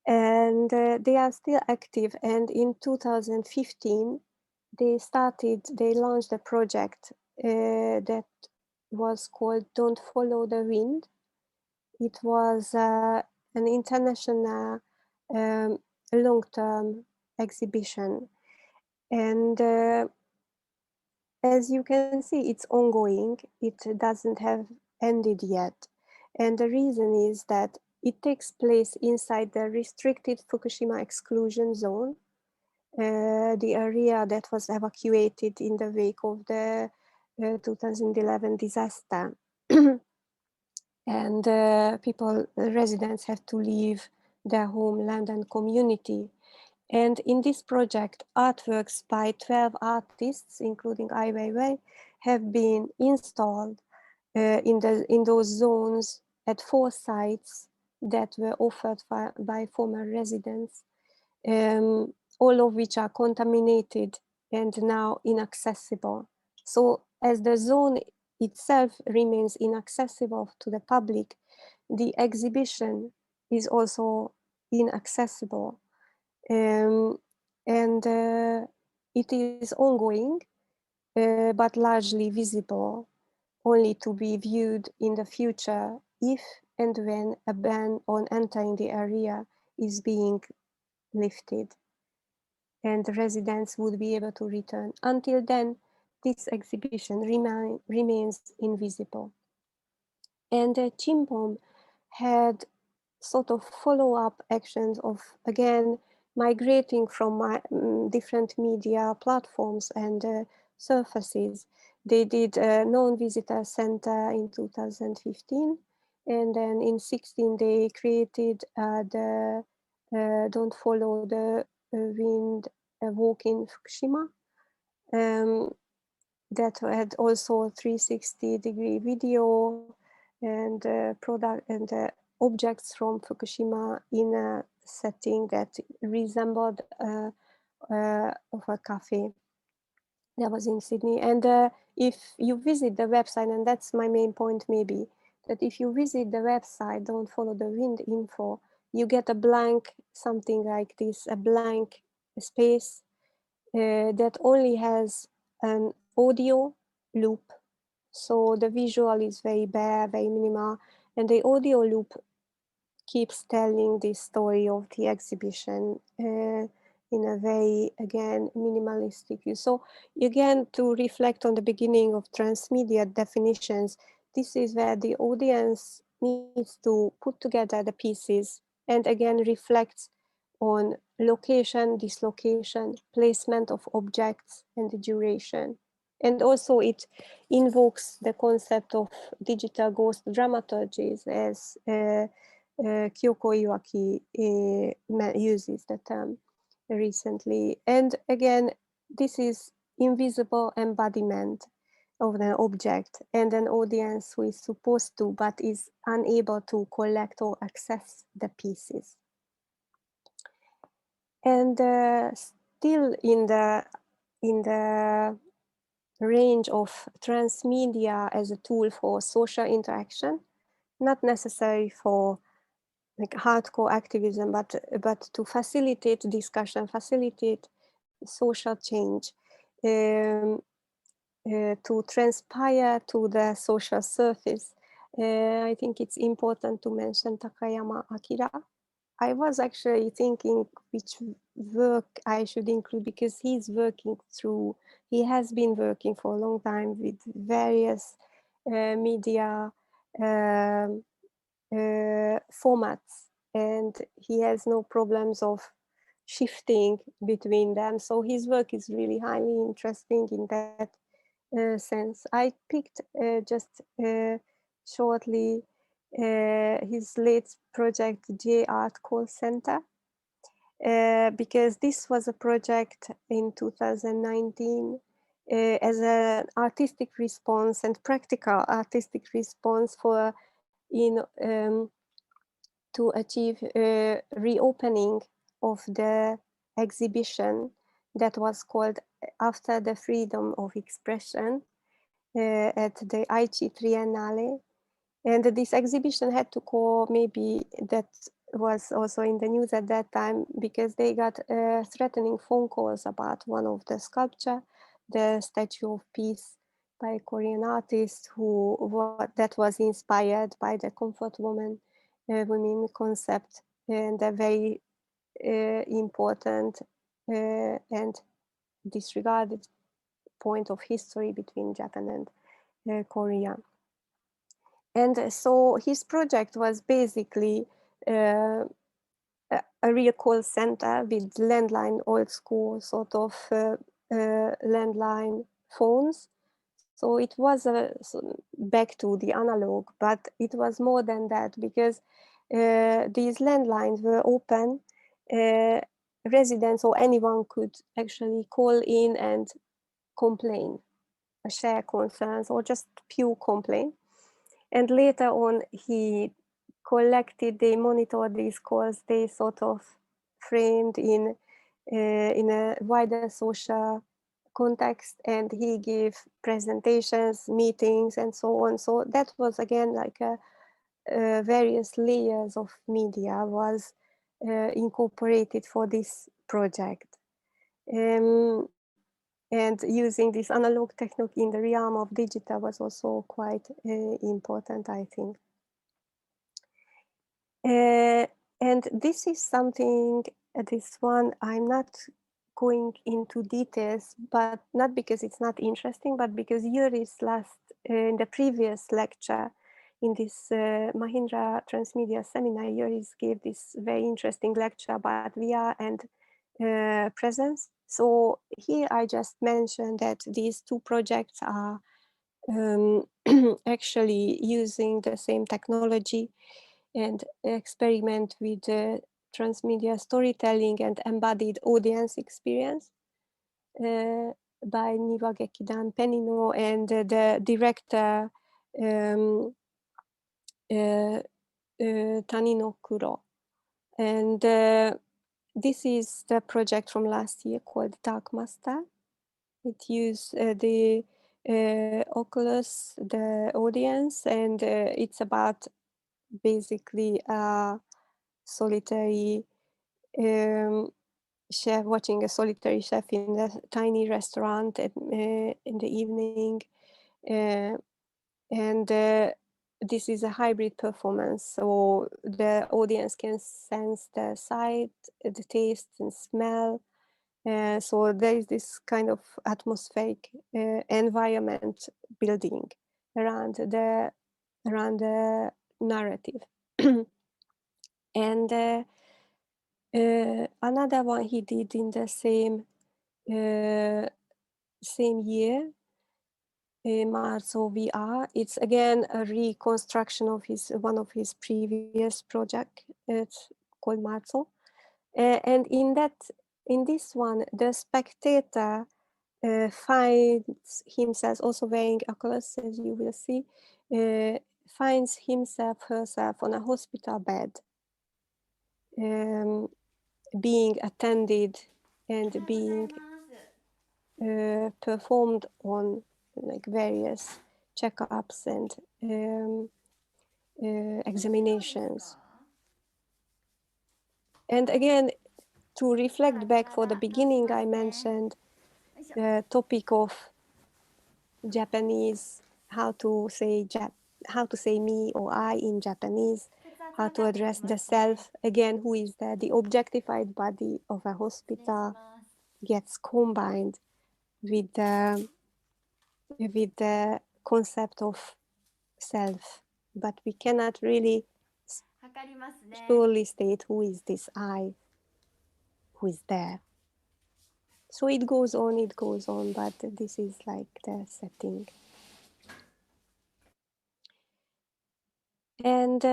And they are still active. And in 2015, they launched a project that was called Don't Follow the Wind. It was an international long-term exhibition. And as you can see, it's ongoing. It doesn't have ended yet. And the reason is that it takes place inside the restricted Fukushima exclusion zone, the area that was evacuated in the wake of the 2011 disaster. And residents have to leave their homeland and community. And in this project, artworks by 12 artists, including Ai Weiwei, have been installed in those zones at 4 sites that were offered by former residents, all of which are contaminated and now inaccessible. So as the zone itself remains inaccessible to the public, the exhibition is also inaccessible. And it is ongoing, but largely visible, only to be viewed in the future if and when a ban on entering the area is being lifted and residents would be able to return. Until then, this exhibition remains invisible. And Chimpom had sort of follow-up actions of, again, migrating from different media platforms and surfaces. They did a non-visitor center in 2015, and then in 16 they created the Don't Follow the Wind Walk in Fukushima. That had also 360-degree video and product and objects from Fukushima in a setting that resembled of a cafe that was in Sydney. And if you visit the website, and that's my main point maybe, that if you visit the website, Don't Follow the Wind info, you get a blank, something like this, a blank space that only has an audio loop. So the visual is very bare, very minimal, and the audio loop keeps telling the story of the exhibition in a very, again, minimalistic view. So again, to reflect on the beginning of transmedia definitions, this is where the audience needs to put together the pieces and again reflects on location, dislocation, placement of objects, and the duration. And also it invokes the concept of digital ghost dramaturgies as Kyoko Iwaki uses the term recently. And again, this is invisible embodiment of an object and an audience who is supposed to, but is unable to collect or access the pieces. And still in the range of transmedia as a tool for social interaction, not necessary for like hardcore activism, but to facilitate discussion, facilitate social change, to transpire to the social surface. I think it's important to mention Takayama Akira. I was actually thinking which work I should include because he has been working for a long time with various media formats, and he has no problems of shifting between them. So his work is really highly interesting in that sense. I picked just shortly his late project, J Art Call Center, because this was a project in 2019 as an artistic response and practical artistic response to achieve reopening of the exhibition that was called After the Freedom of Expression at the Aichi Triennale. And this exhibition had to go, maybe that was also in the news at that time, because they got threatening phone calls about one of the sculpture, the Statue of Peace by a Korean artist that was inspired by the comfort women concept, and a very important and disregarded point of history between Japan and Korea. And so his project was basically a real call center with landline, old school sort of landline phones. So it was back to the analog, but it was more than that, because these landlines were open. Residents or anyone could actually call in and complain, share concerns, or just pure complain. And later on, he they monitored these calls, they sort of framed in a wider social context, and he gave presentations, meetings, and so on. So that was again like various layers of media was incorporated for this project. And using this analog technique in the realm of digital was also quite important, I think. And this is something, this one, I'm not going into details, but not because it's not interesting, but because Yuri's in the previous lecture, in this Mahindra Transmedia seminar, Yuris gave this very interesting lecture about VR and presence. So here I just mentioned that these two projects are actually using the same technology and experiment with transmedia storytelling and embodied audience experience by Niva Gekidan Penino and the director Tanino Kuro. And this is the project from last year called Dark Master. It used the Oculus, the audience, and it's about basically a solitary chef, watching a solitary chef in a tiny restaurant in the evening. And this is a hybrid performance, so the audience can sense the sight, the taste and smell. So there is this kind of atmospheric environment building around the narrative. And another one he did in the same year, Marzo VR. It's again a reconstruction of one of his previous project. It's called Marzo, and in this one, the spectator finds himself, also wearing Oculus, as you will see, finds herself on a hospital bed, being attended and being performed on like various checkups and examinations. And again, to reflect back for the beginning, I mentioned the topic of Japanese, how to say me or I in Japanese, how to address the self, again, who is the objectified body of a hospital gets combined with the concept of self, but we cannot really surely state who is this I, who is there. So it goes on, but this is like the setting. And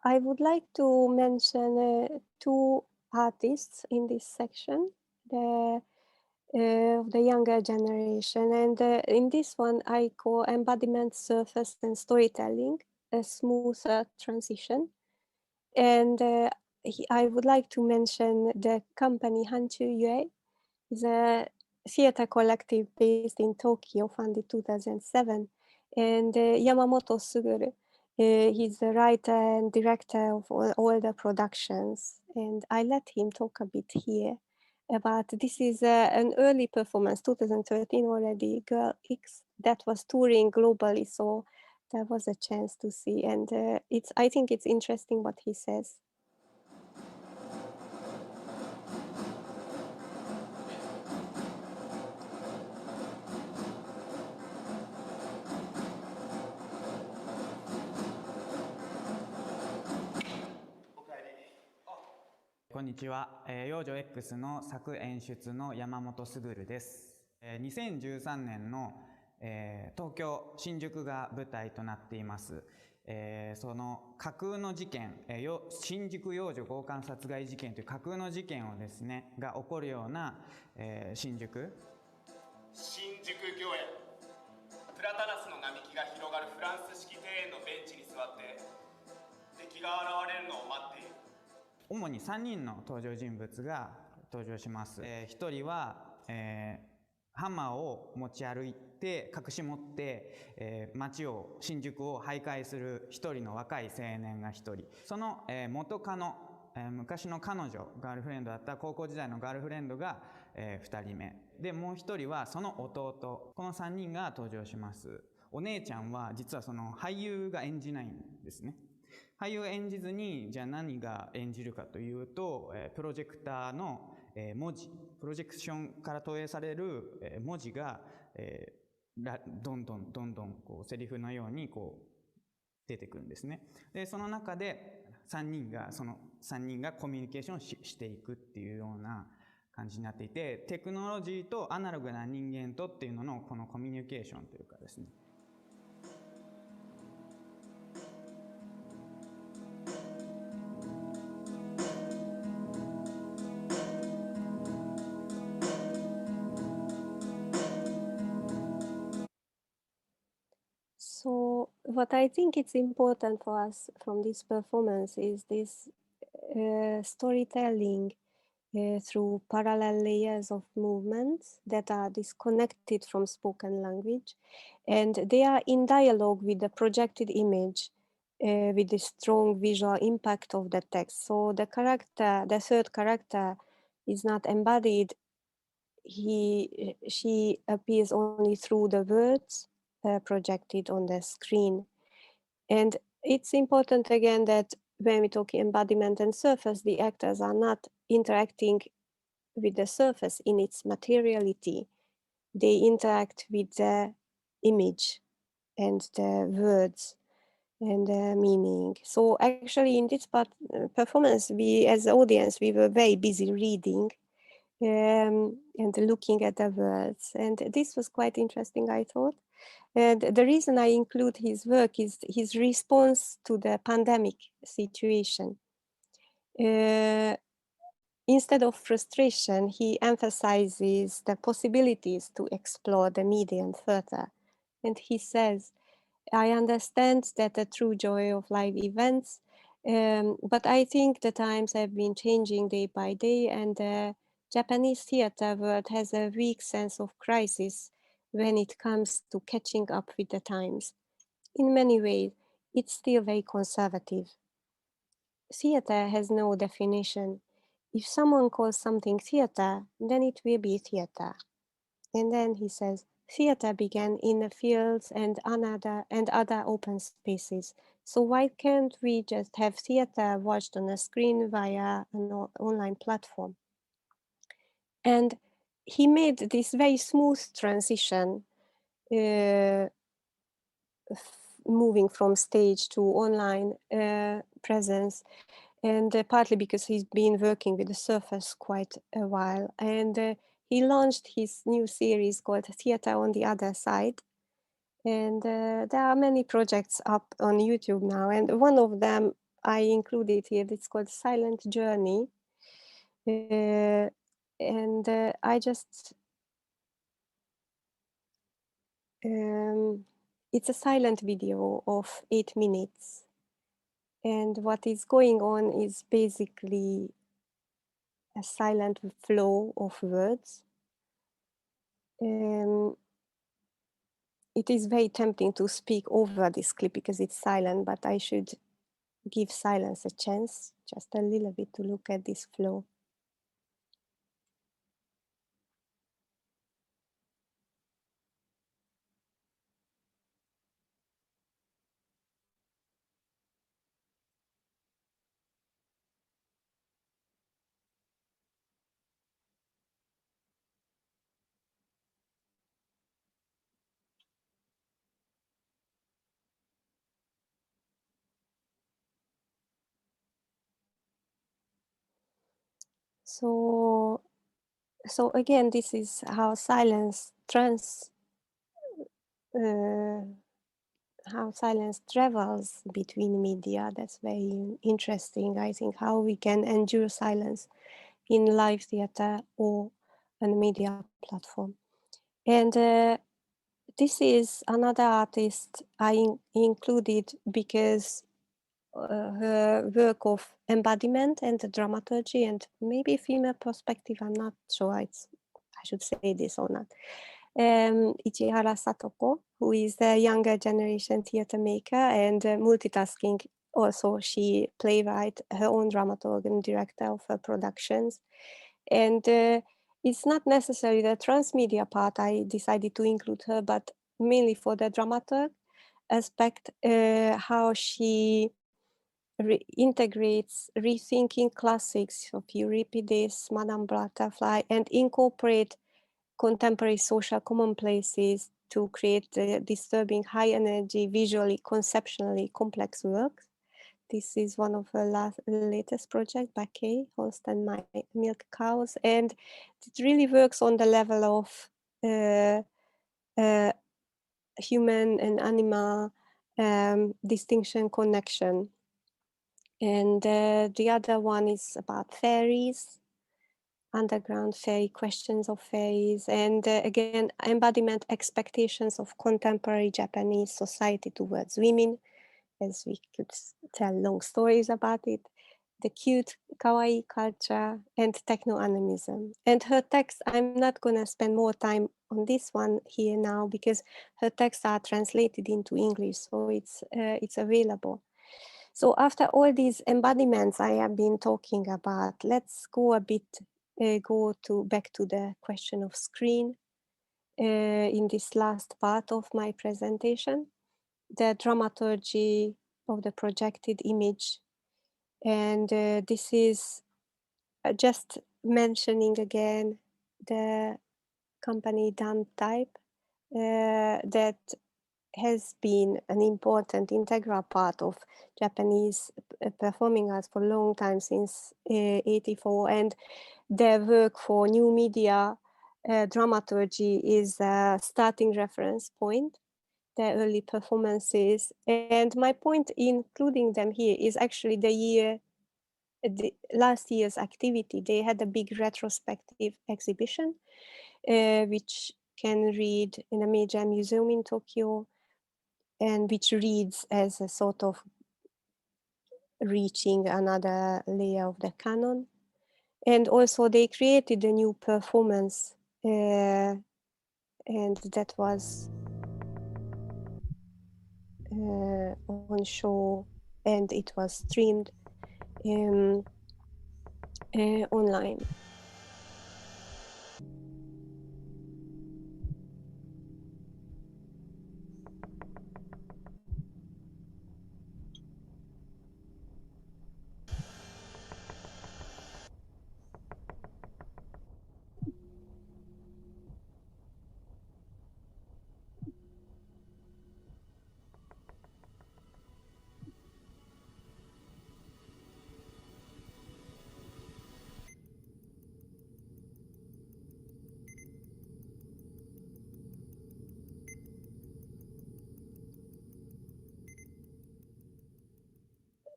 I would like to mention two artists in this section, the younger generation. And in this one, I call embodiment, surface, and storytelling, a smoother transition. And I would like to mention the company Hanchu Yue. Is a theater collective based in Tokyo, founded 2007. And Yamamoto Suguru, he's the writer and director of all the productions. And I let him talk a bit here about, this is an early performance, 2013 already, Girl X, that was touring globally. So there was a chance to see. And I think it's interesting what he says. こんにちは。幼女 X の作演出の山本卓です。2013年の東京新宿が舞台となっています。その架空の事件、新宿幼女強姦殺害事件という架空の事件をですねが起こるような、新宿御苑、プラタナスの並木が広がるフランス式庭園のベンチに座って敵が現れるのを待っている。主に3人の登場人物が登場します。1人は、ハンマーを持ち歩いて隠し持って、新宿を徘徊する一人の若い青年が一人、その、元カノ、昔の彼女、ガールフレンドだった高校時代のガールフレンドが、2人目で、もう一人はその弟。この3人が登場します。お姉ちゃんは実はその俳優が演じないんですね。俳優を演じずに、じゃあ何が演じるかというと、プロジェクターの文字、プロジェクションから投影される文字がどんどんこうセリフのようにこう出てくるんですね。で、その中でその3人がコミュニケーションをしていくっていうような感じになっていて、テクノロジーとアナログな人間とっていうののこのコミュニケーションというかですね。So what I think it's important for us from this performance is this storytelling through parallel layers of movements that are disconnected from spoken language, and they are in dialogue with the projected image, with the strong visual impact of the text. So the third character is not embodied. She appears only through the words projected on the screen. And it's important again that when we talk embodiment and surface, the actors are not interacting with the surface in its materiality. They interact with the image and the words and the meaning. So actually in this performance, we as the audience, we were very busy reading and looking at the words. And this was quite interesting, I thought. And the reason I include his work is his response to the pandemic situation. Instead of frustration, he emphasizes the possibilities to explore the medium further. And he says, I understand that the true joy of live events, but I think the times have been changing day by day, and the Japanese theater world has a weak sense of crisis when it comes to catching up with the times. In many ways, it's still very conservative. Theater has no definition. If someone calls something theater, then it will be theater. And then he says, theater began in the fields and other open spaces. So why can't we just have theater watched on a screen via an online platform? And he made this very smooth transition, moving from stage to online presence, and partly because he's been working with the Surface quite a while. And he launched his new series called Theater on the Other Side. And there are many projects up on YouTube now. And one of them I included here, it's called Silent Journey. I just, it's a silent video of 8 minutes. And what is going on is basically a silent flow of words. It is very tempting to speak over this clip because it's silent, but I should give silence a chance, just a little bit, to look at this flow. So again, this is how silence travels between media. That's very interesting. I think how we can endure silence in live theater or a media platform. And this is another artist I included because her work of embodiment and dramaturgy and maybe female perspective, I'm not sure I should say this or not. Ichihara Satoko, who is the younger generation theater maker and multitasking. Also, she playwright, her own dramaturg and director of her productions. And it's not necessarily the transmedia part I decided to include her, but mainly for the dramaturg aspect, how she integrates rethinking classics of Euripides, Madame Butterfly, and incorporate contemporary social commonplaces to create disturbing high energy, visually, conceptually complex works. This is one of her latest projects, Baquet, Holst and My Milk Cows, and it really works on the level of human and animal distinction connection. And the other one is about fairies, underground fairy, questions of fairies, and again, embodiment expectations of contemporary Japanese society towards women, as we could tell long stories about it, the cute kawaii culture, and techno-animism. And her text, I'm not gonna spend more time on this one here now because her texts are translated into English, so it's available. So after all these embodiments I have been talking about, let's go a bit, back to the question of screen in this last part of my presentation, the dramaturgy of the projected image. And this is just mentioning again the company Dump Type that has been an important integral part of Japanese performing arts for a long time, since 84, and their work for new media dramaturgy is a starting reference point, their early performances. And my point in including them here is actually the last year's activity. They had a big retrospective exhibition, which can read in a major museum in Tokyo, and which reads as a sort of reaching another layer of the canon. And also they created a new performance, and that was on show, and it was streamed online.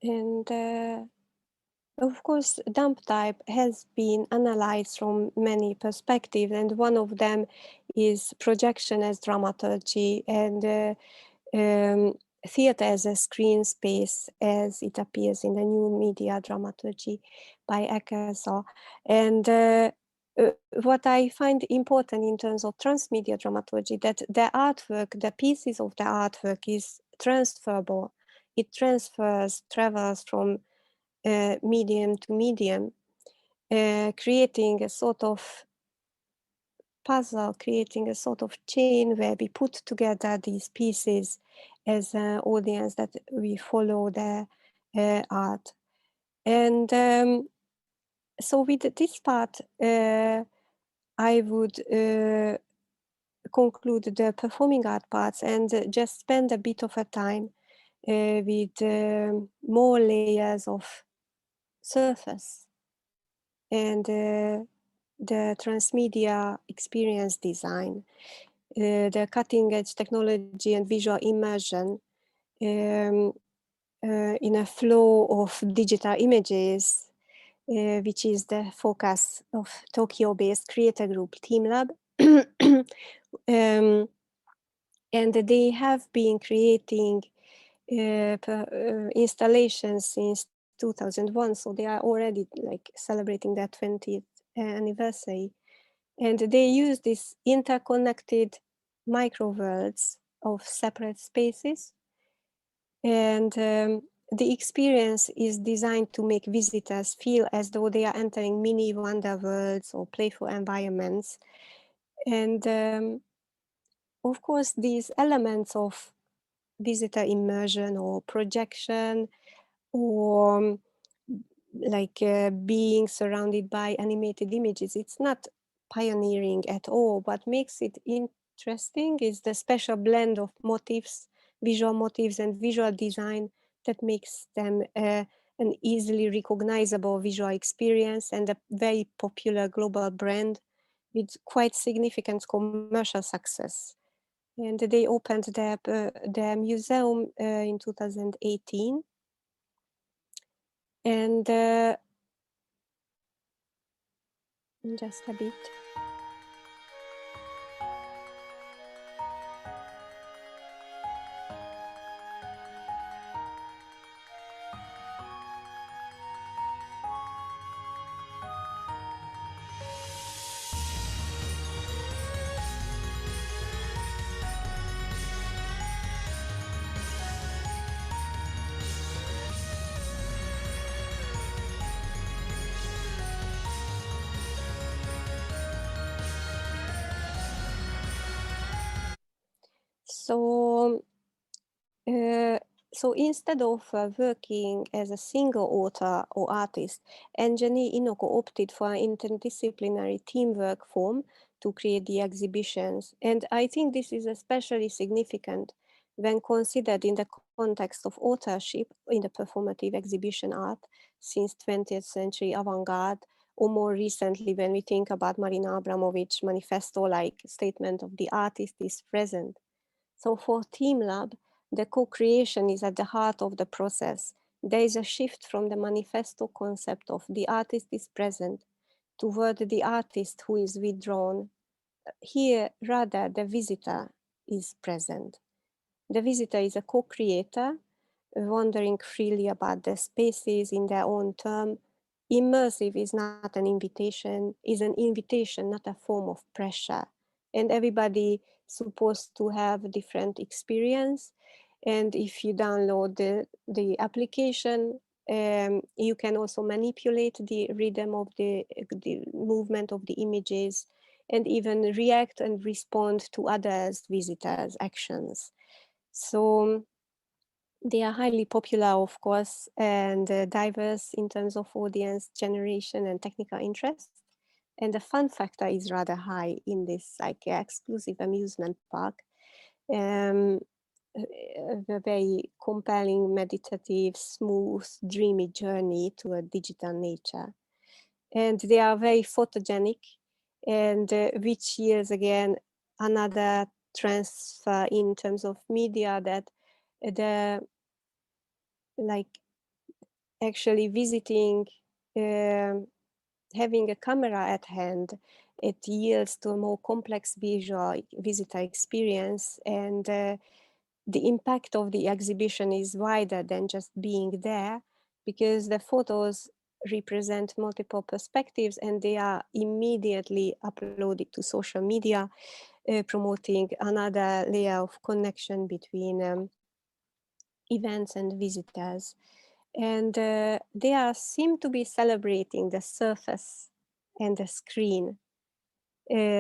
And of course, dump type has been analyzed from many perspectives, and one of them is projection as dramaturgy, and theater as a screen space, as it appears in the new media dramaturgy by Eckersall. And what I find important in terms of transmedia dramaturgy, that the artwork, the pieces of the artwork is transferable. It travels from medium to medium, creating a sort of puzzle, creating a sort of chain where we put together these pieces as an audience that we follow the art. And so with this part, I would conclude the performing art parts and just spend a bit of a time with more layers of surface. and the transmedia experience design, the cutting edge technology and visual immersion in a flow of digital images, which is the focus of Tokyo-based creator group TeamLab. And they have been creating installations since 2001, so they are already like celebrating their 20th anniversary. And they use these interconnected microworlds of separate spaces. And the experience is designed to make visitors feel as though they are entering mini wonder worlds or playful environments. And of course, these elements of visitor immersion or projection or like being surrounded by animated images, it's not pioneering at all. What makes it interesting is the special blend of motifs, visual motifs and visual design that makes them an easily recognizable visual experience and a very popular global brand with quite significant commercial success. And they opened their museum in 2018. And just a bit. So, so instead of working as a single author or artist, Anjani Inoko opted for an interdisciplinary teamwork form to create the exhibitions. And I think this is especially significant when considered in the context of authorship in the performative exhibition art since 20th century avant-garde, or more recently when we think about Marina Abramović manifesto-like statement of the artist is present. So for TeamLab, the co-creation is at the heart of the process. There is a shift from the manifesto concept of the artist is present toward the artist who is withdrawn. Here, rather, the visitor is present. The visitor is a co-creator, wandering freely about the spaces in their own term. Immersive is not an invitation, is an invitation, not a form of pressure. And everybody supposed to have a different experience. And if you download the application, you can also manipulate the rhythm of the movement of the images and even react and respond to others, visitors' actions. So they are highly popular, of course, and diverse in terms of audience generation and technical interest. And the fun factor is rather high in this like exclusive amusement park. A very compelling, meditative, smooth, dreamy journey to a digital nature. And they are very photogenic, and which yields again another transfer in terms of media that the like actually visiting, having a camera at hand, it yields to a more complex visual visitor experience, and the impact of the exhibition is wider than just being there, because the photos represent multiple perspectives and they are immediately uploaded to social media, promoting another layer of connection between events and visitors. And they seem to be celebrating the surface and the screen.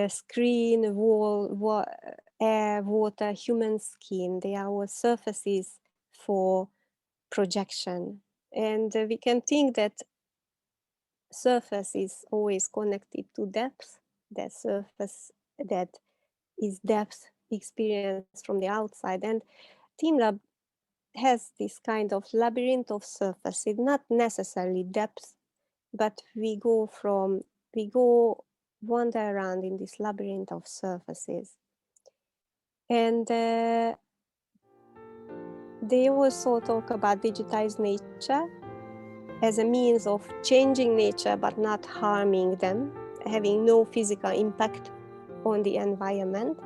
Screen, wall, air, water, human skin, they are all surfaces for projection. And we can think that surface is always connected to depth, that surface that is depth experience from the outside. And TeamLab has this kind of labyrinth of surfaces, not necessarily depth, but we go wander around in this labyrinth of surfaces. And they also talk about digitized nature as a means of changing nature but not harming them, having no physical impact on the environment.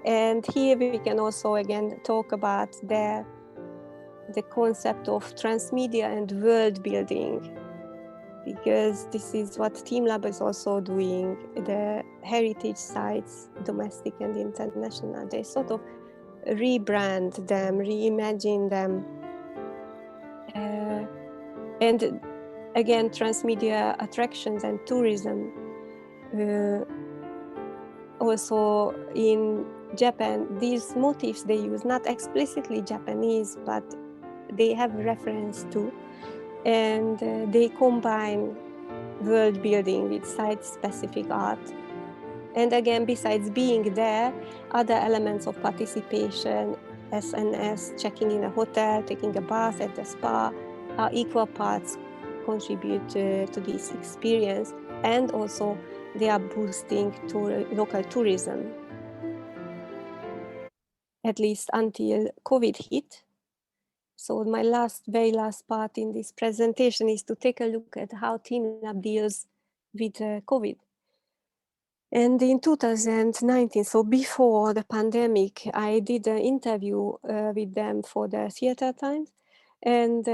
And here we can also again talk about the concept of transmedia and world building, because this is what TeamLab is also doing. The heritage sites, domestic and international, they sort of rebrand them, reimagine them. And again, transmedia attractions and tourism. Also in Japan, these motifs they use, not explicitly Japanese, but they have reference to, and they combine world building with site-specific art. And again, besides being there, other elements of participation, SNS, checking in a hotel, taking a bath at the spa, are equal parts contribute to this experience, and also they are boosting local tourism, at least until COVID hit. So my very last part in this presentation is to take a look at how TeamLab deals with COVID. And in 2019, so before the pandemic, I did an interview with them for the Theatre Times. And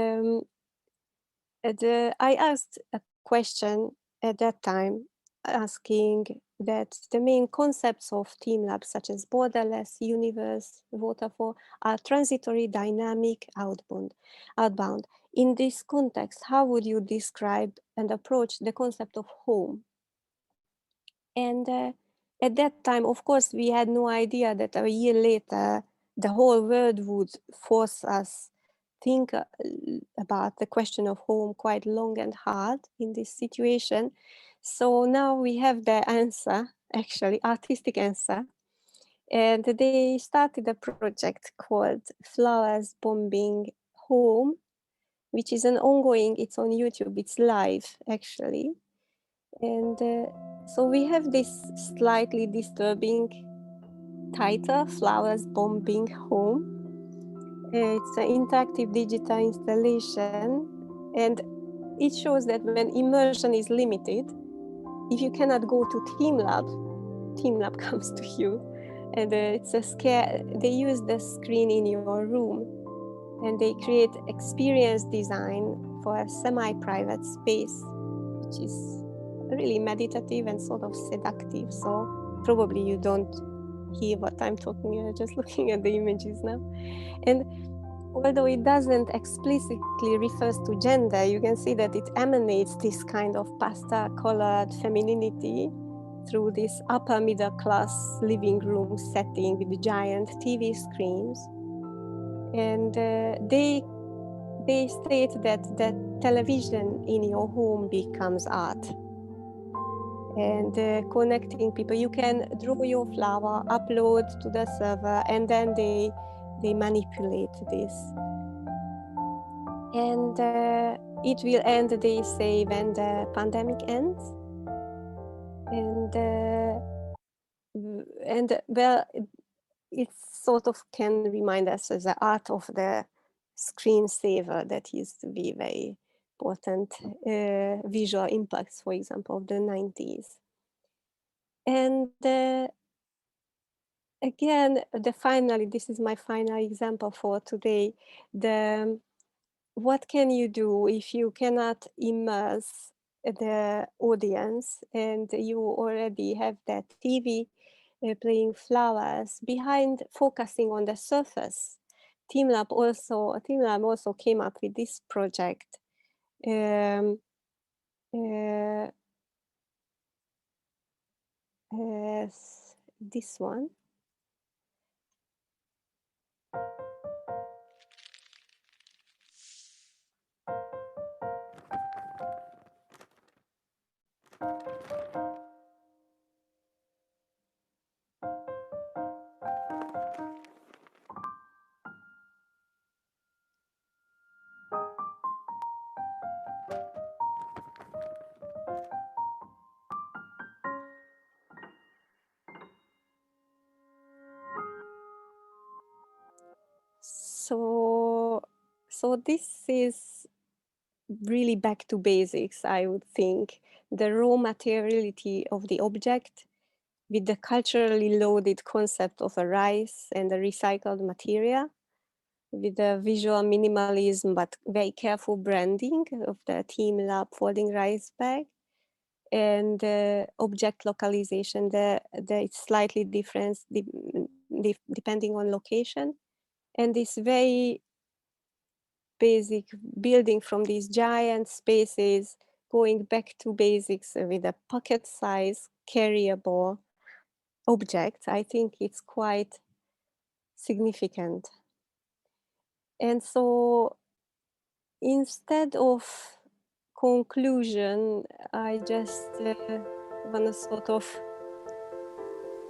I asked a question at that time, asking that the main concepts of TeamLab, such as borderless, universe, waterfall, are transitory, dynamic, outbound. In this context, how would you describe and approach the concept of home? And at that time, of course, we had no idea that a year later, the whole world would force us think about the question of home quite long and hard in this situation. So now we have the answer, actually, artistic answer. And they started a project called Flowers Bombing Home, which is an ongoing, it's on YouTube, it's live, actually. And so we have this slightly disturbing title, Flowers Bombing Home. It's an interactive digital installation, and it shows that when immersion is limited, if you cannot go to TeamLab comes to you. And it's they use the screen in your room, and they create experience design for a semi-private space, which is really meditative and sort of seductive. So probably you don't hear what I'm talking, you're just looking at the images now. And although it doesn't explicitly refers to gender, you can see that it emanates this kind of pastel-colored femininity through this upper middle class living room setting with giant TV screens. And they state that the television in your home becomes art. And connecting people, you can draw your flower, upload to the server, and then they manipulate this. And it will end, they say, when the pandemic ends. And well, it sort of can remind us as the art of the screensaver that used to be very important visual impacts, for example, of the 90s. And again, finally, this is my final example for today. What can you do if you cannot immerse the audience and you already have that TV playing flowers behind, focusing on the surface? TeamLab also came up with this project. This one. So this is really back to basics, I would think. The raw materiality of the object with the culturally loaded concept of a rice and a recycled material, with the visual minimalism but very careful branding of the Team Lab folding rice bag, and the object localization, it's slightly different depending on location, and this very basic building from these giant spaces, going back to basics with a pocket size carryable object. I think it's quite significant. And so instead of conclusion, I just want to sort of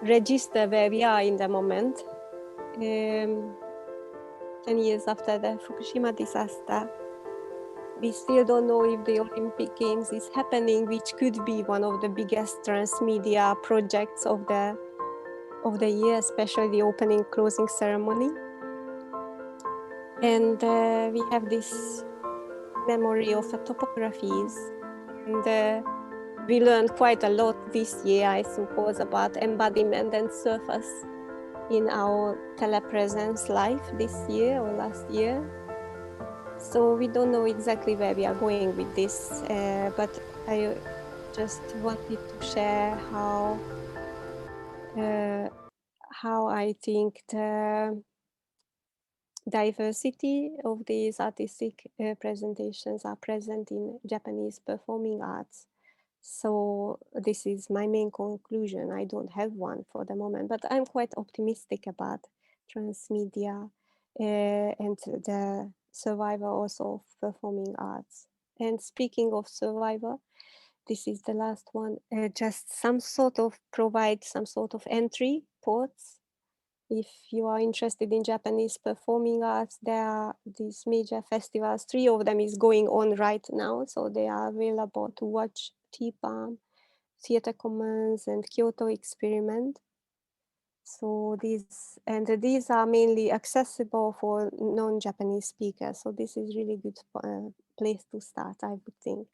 register where we are in the moment. 10 years after the Fukushima disaster, we still don't know if the Olympic Games is happening, which could be one of the biggest transmedia projects of the year, especially the opening closing ceremony. And we have this memory of topographies, and we learned quite a lot this year, I suppose, about embodiment and surface in our telepresence life this year or last year. So we don't know exactly where we are going with this, but I just wanted to share how I think the diversity of these artistic presentations are present in Japanese performing arts. So this is my main conclusion. I don't have one for the moment, but I'm quite optimistic about transmedia and the survival also of performing arts. And speaking of survival, this is the last one, just provide some sort of entry ports. If you are interested in Japanese performing arts, there are these major festivals. 3 of them is going on right now, so they are available to watch: T-Palm, Theatre Commons, and Kyoto Experiment. So these are mainly accessible for non-Japanese speakers. So this is really good place to start, I would think.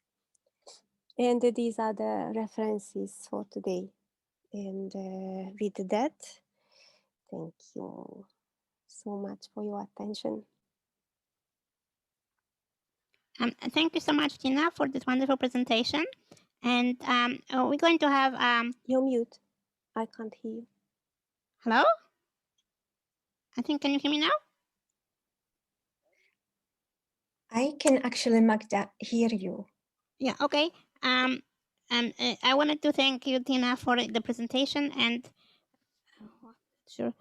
And these are the references for today. And with that, thank you so much for your attention. Thank you so much, Tina, for this wonderful presentation. And we're going to have... You're mute. I can't hear you. Hello? I think, can you hear me now? I can actually, Magda, hear you. Yeah, okay. I wanted to thank you, Tina, for the presentation. And sure.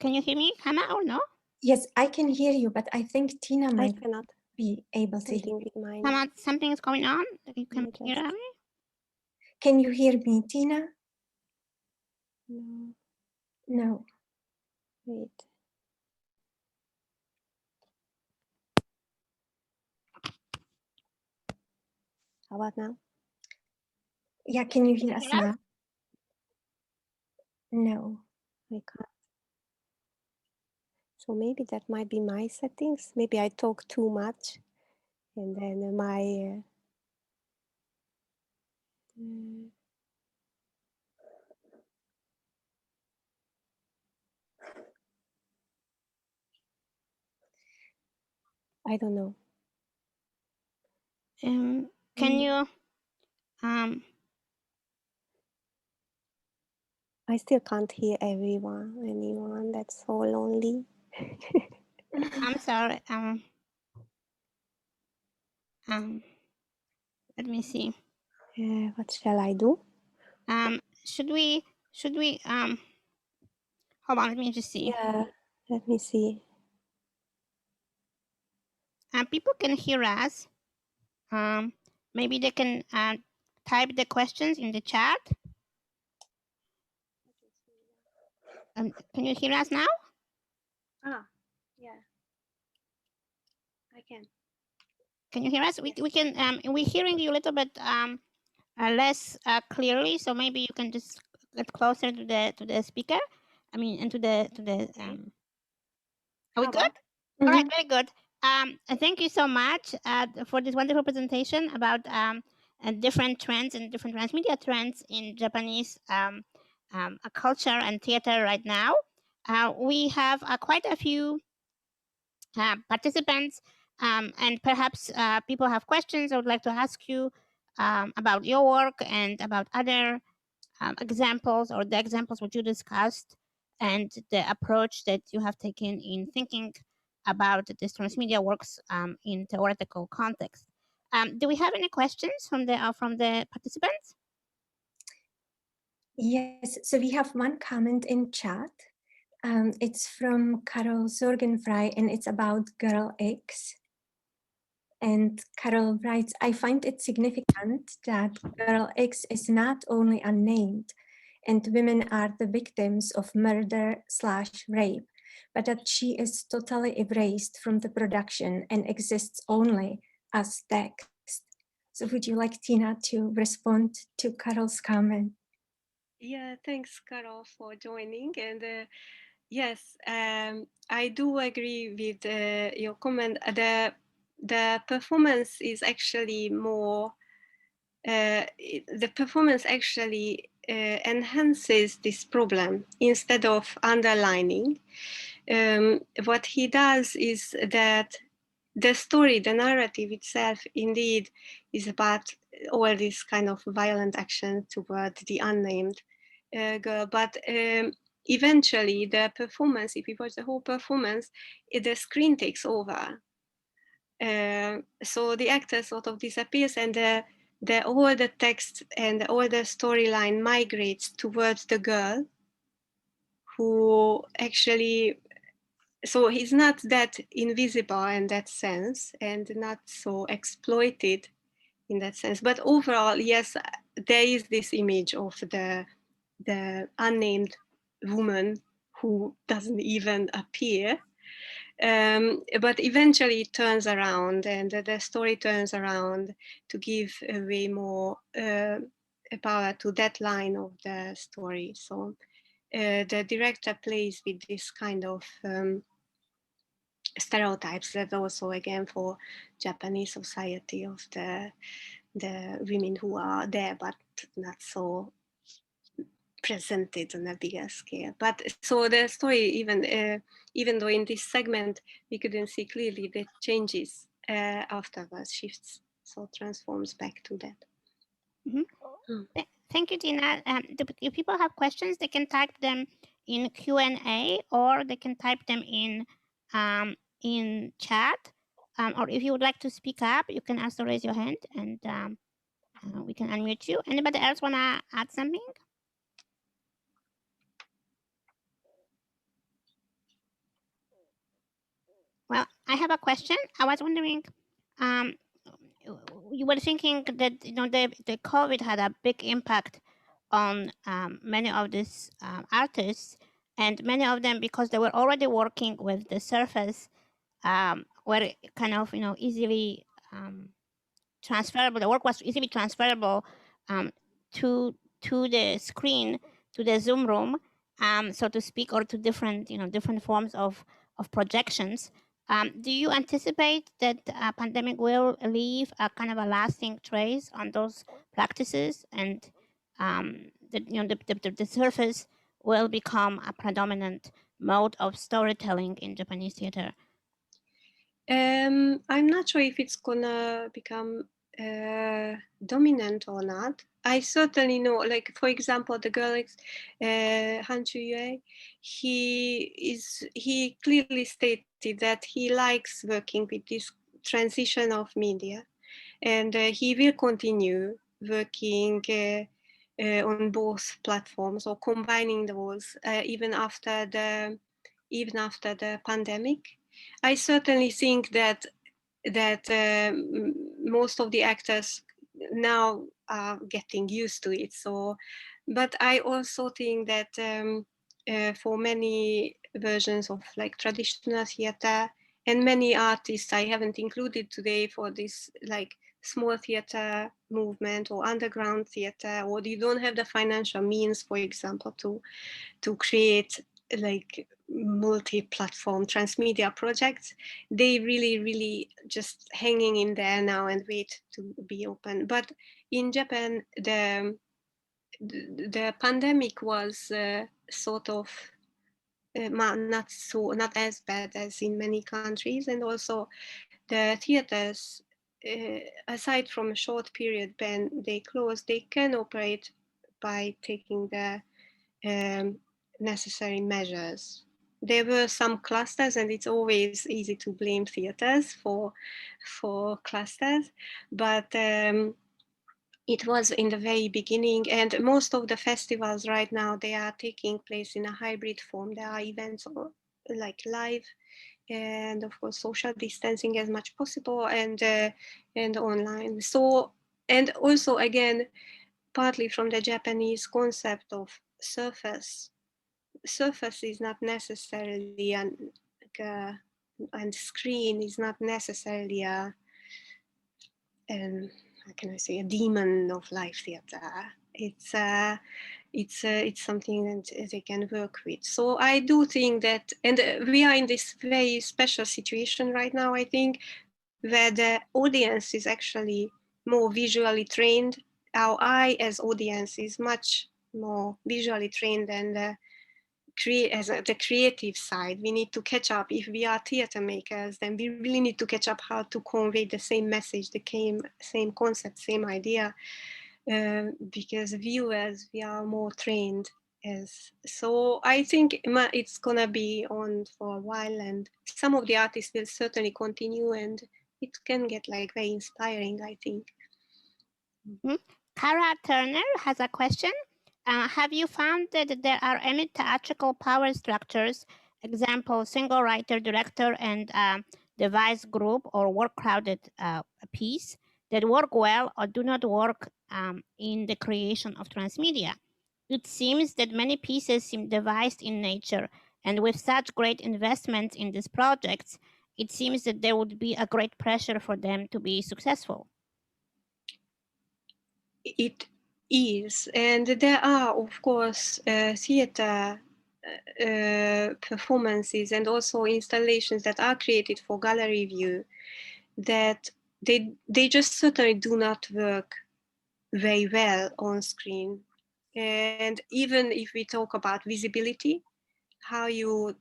Can you hear me, Hannah, or no? Yes, I can hear you, but I think Tina might I cannot be able to hear. something with mine. Hannah, something is going on. You can I hear just- me? Can you hear me, Tina? No, No. wait. How about now? Yeah, can you hear Can us you hear now? No. I can't. So maybe that might be my settings. Maybe I talk too much, and then my I don't know. Can you I still can't hear anyone. That's so lonely. I'm sorry. Let me see. What shall I do? Should we hold on, let me just see. Yeah, let me see. People can hear us. Maybe they can type the questions in the chat. Can you hear us now? Yeah, I can. Can you hear us? We can. We're hearing you a little bit less clearly, so maybe you can just get closer to the speaker. I mean, and to the. Are we good? All right, very good. Thank you so much for this wonderful presentation about different trends and different transmedia trends in Japanese culture and theater right now. We have quite a few participants, and perhaps people have questions I would like to ask you about your work and about other examples or the examples which you discussed and the approach that you have taken in thinking about this transmedia works in theoretical context. Do we have any questions from the participants? Yes, so we have one comment in chat. It's from Carol Sorgenfrei, and it's about Girl X. And Carol writes, I find it significant that Girl X is not only unnamed, and women are the victims of murder/rape, but that she is totally erased from the production and exists only as text. So would you like Tina to respond to Carol's comment? Yeah, thanks, Carol, for joining. And yes, I do agree with your comment. The performance is actually more. The performance actually enhances this problem instead of underlining. What he does is that the story, the narrative itself, indeed, is about all this kind of violent action toward the unnamed girl. But eventually, the performance, if you watch the whole performance, the screen takes over. So the actor sort of disappears, and all the text and all the storyline migrates towards the girl, who actually, so he's not that invisible in that sense and not so exploited in that sense. But overall, yes, there is this image of the unnamed woman who doesn't even appear. But eventually it turns around, and the story turns around to give way more power to that line of the story. So the director plays with this kind of stereotypes that also, again, for Japanese society, of the women who are there but not so presented on a bigger scale. But so the story, even though in this segment we couldn't see clearly, the changes afterwards, shifts, so transforms back to that. Thank you, Tina. If people have questions, they can type them in Q&A, or they can type them in chat. Or if you would like to speak up, you can also raise your hand, and we can unmute you. Anybody else want to add something? Well, I have a question. I was wondering, you were thinking that the COVID had a big impact on many of these artists, and many of them, because they were already working with the surface, were kind of easily transferable. The work was easily transferable to the screen, to the Zoom room, so to speak, or to different forms of projections. Do you anticipate that pandemic will leave a kind of a lasting trace on those practices, and the surface will become a predominant mode of storytelling in Japanese theater? I'm not sure if it's gonna become dominant or not. I certainly know, like, for example, the girl Han Chu-yue, he clearly stated that he likes working with this transition of media, and he will continue working on both platforms, or combining those even after the pandemic. I certainly think that most of the actors now are getting used to it. So, but I also think that for many versions of like traditional theater, and many artists I haven't included today for this like small theater movement or underground theater, or you don't have the financial means, for example, to create like multi-platform transmedia projects. They really just hanging in there now and wait to be open. But in Japan, the pandemic was sort of not as bad as in many countries, and also the theaters, aside from a short period when they close, they can operate by taking the necessary measures. There were some clusters, and it's always easy to blame theaters for clusters, but it was in the very beginning, and most of the festivals right now, they are taking place in a hybrid form. There are events like live, and of course social distancing as much possible, and online. So, and also again, partly from the Japanese concept of surface. Surface is not necessarily and screen is not necessarily a how can I say, a demon of live theater. It's something that they can work with. So I do think that, and we are in this very special situation right now, I think, where the audience is actually more visually trained. Our eye as audience is much more visually trained than the creative side. We need to catch up. If we are theater makers, then we really need to catch up how to convey the same message, the same concept, same idea, because viewers, we are more trained. So I think it's gonna be on for a while, and some of the artists will certainly continue, and it can get like very inspiring, I think. Cara Turner has a question. Have you found that there are any theatrical power structures, example, single writer, director, and device group or work crowded piece, that work well or do not work in the creation of transmedia? It seems that many pieces seem devised in nature, and with such great investment in these projects, it seems that there would be a great pressure for them to be successful. It is, and there are, of course, theater performances and also installations that are created for gallery view that they just certainly do not work very well on screen. And even if we talk about visibility, how you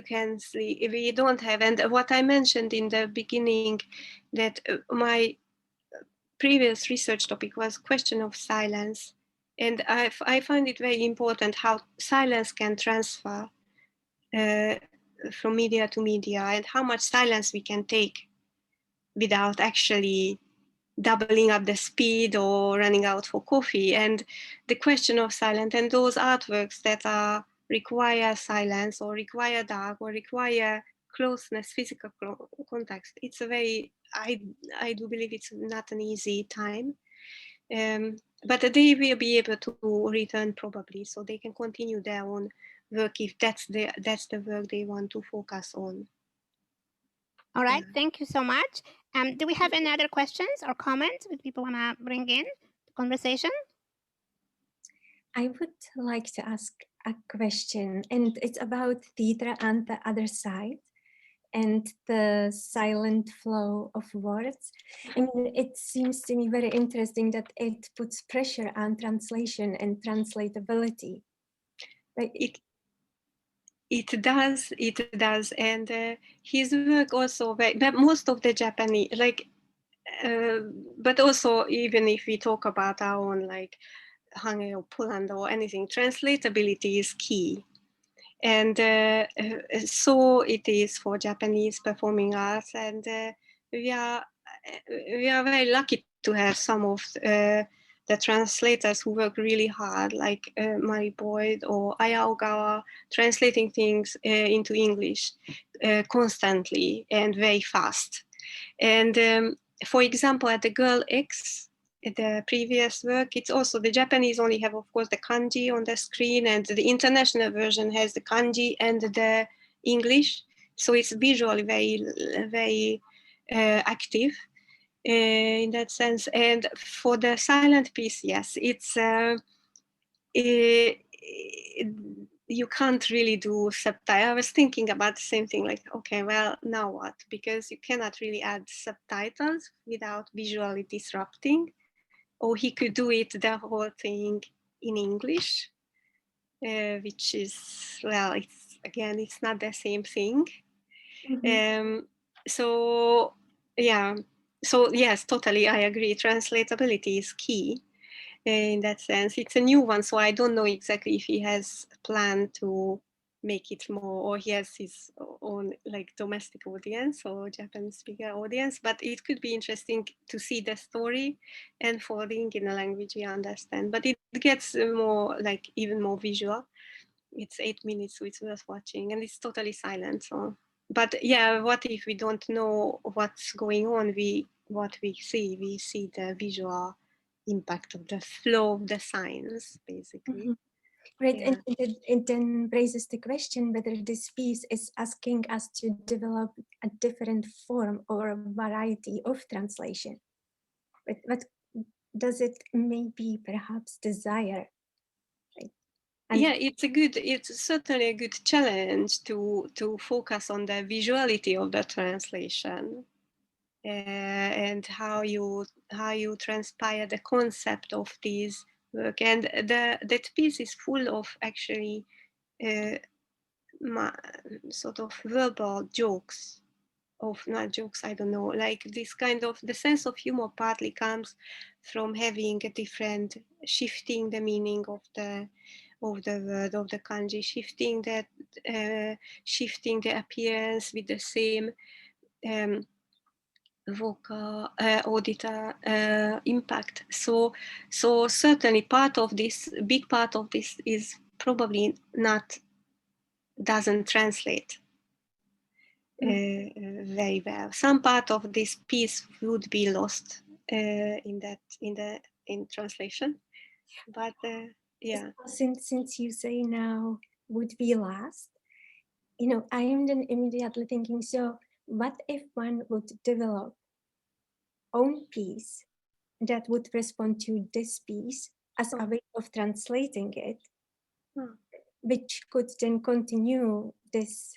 can see, if we don't have, and what I mentioned in the beginning, that my previous research topic was question of silence. And I find it very important how silence can transfer from media to media, and how much silence we can take without actually doubling up the speed or running out for coffee. And the question of silence, and those artworks that require silence or require dark or require closeness, physical context, it's a very, I do believe it's not an easy time. But they will be able to return probably, so they can continue their own work if that's the work they want to focus on. All right, thank you so much. Do we have any other questions or comments that people want to bring in the conversation? I would like to ask a question, and it's about theater and the other side, and the silent flow of words. I mean, it seems to me very interesting that it puts pressure on translation and translatability. Like it does, and his work also, but most of the Japanese, but also even if we talk about our own, like Hungary or Poland or anything, translatability is key. And so it is for Japanese performing arts, and we are very lucky to have some of the translators who work really hard, like Mari Boyd or Aya Ogawa, translating things into English constantly and very fast. And for example, at the Girl X, the previous work, it's also, the Japanese only have, of course, the kanji on the screen, and the international version has the kanji and the English. So it's visually very active in that sense. And for the silent piece, yes, it's you can't really do subtitles. I was thinking about the same thing, like, okay, well, now what? Because you cannot really add subtitles without visually disrupting. Or he could do it, the whole thing, in English, which is, well, it's not the same thing. So yeah, so yes, totally, I agree. Translatability is key in that sense. It's a new one, so I don't know exactly if he has a plan to make it more, or he has his own like domestic audience or Japanese speaker audience, but it could be interesting to see the story unfolding in a language we understand. But it gets more like even more visual. It's 8 minutes, so it's worth watching, and it's totally silent. So, but yeah, what if we don't know what's going on? What we see the visual impact of the flow of the signs, basically. Right, Yeah. and it then raises the question whether this piece is asking us to develop a different form or a variety of translation. But what does it maybe perhaps desire? Right? And Yeah, it's certainly a good challenge to focus on the visuality of the translation. And how you transpire the concept of these work, and that piece is full of actually sort of verbal jokes, of not jokes, I don't know, like this kind of, the sense of humor partly comes from having a different, shifting the meaning of the word, of the kanji, shifting the appearance with the same vocal auditor impact. So certainly big part of this is probably doesn't translate very well. Some part of this piece would be lost in translation, but yeah. Since you say now would be last, I am then immediately thinking, so what if one would develop own piece that would respond to this piece as a way of translating it, which could then continue this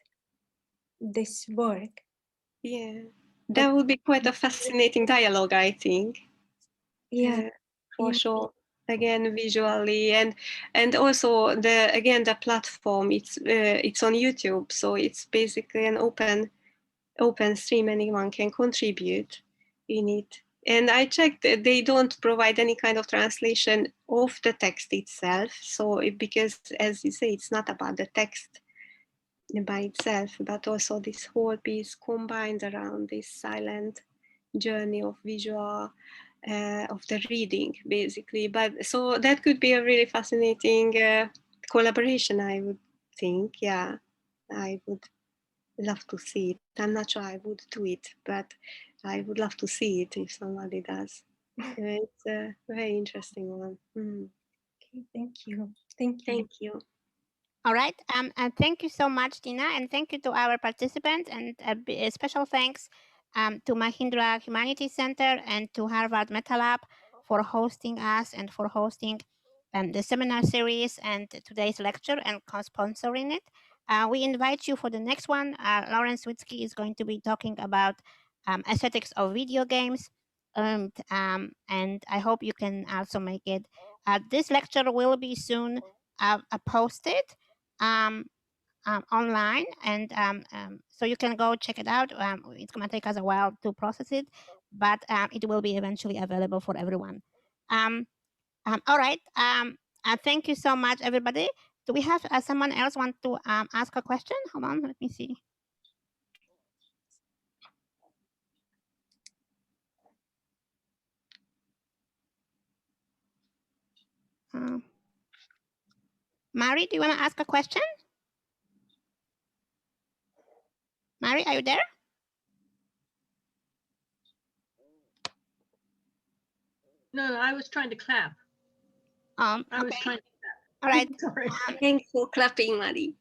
work? Yeah, that would be quite a fascinating dialogue, I think. Yeah, for sure. Again, visually, and also the platform. It's on YouTube, so it's basically an open stream. Anyone can contribute in it. And I checked; they don't provide any kind of translation of the text itself. So because, as you say, it's not about the text by itself, but also this whole piece combined around this silent journey of visual, of the reading, basically. But so that could be a really fascinating collaboration, I would think. Yeah, I would love to see it. I'm not sure I would do it, but I would love to see it if somebody does. It's a very interesting one. Okay, thank you. Thank you. Thank you. All right. And thank you so much, Tina, and thank you to our participants, and a special thanks to Mahindra Humanities Center and to Harvard MetaLab for hosting us and for hosting the seminar series and today's lecture and co-sponsoring it. We invite you for the next one. Lawrence Witzke is going to be talking about aesthetics of video games, and I hope you can also make it. This lecture will be soon posted online, and so you can go check it out. It's going to take us a while to process it, but it will be eventually available for everyone. All right. Thank you so much, everybody. Do we have someone else want to ask a question? Hold on, let me see. Mari, do you want to ask a question? Mari, are you there? No, I was trying to clap. I was trying to clap. All right. Sorry. Thanks for clapping, Mari.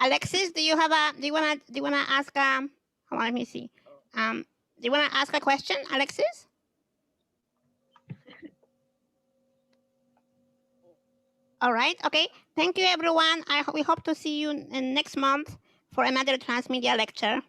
Alexis, do you wanna ask hold on, let me see. Do you wanna ask a question, Alexis? All right. Okay. Thank you, everyone. We hope to see you next month for another transmedia lecture.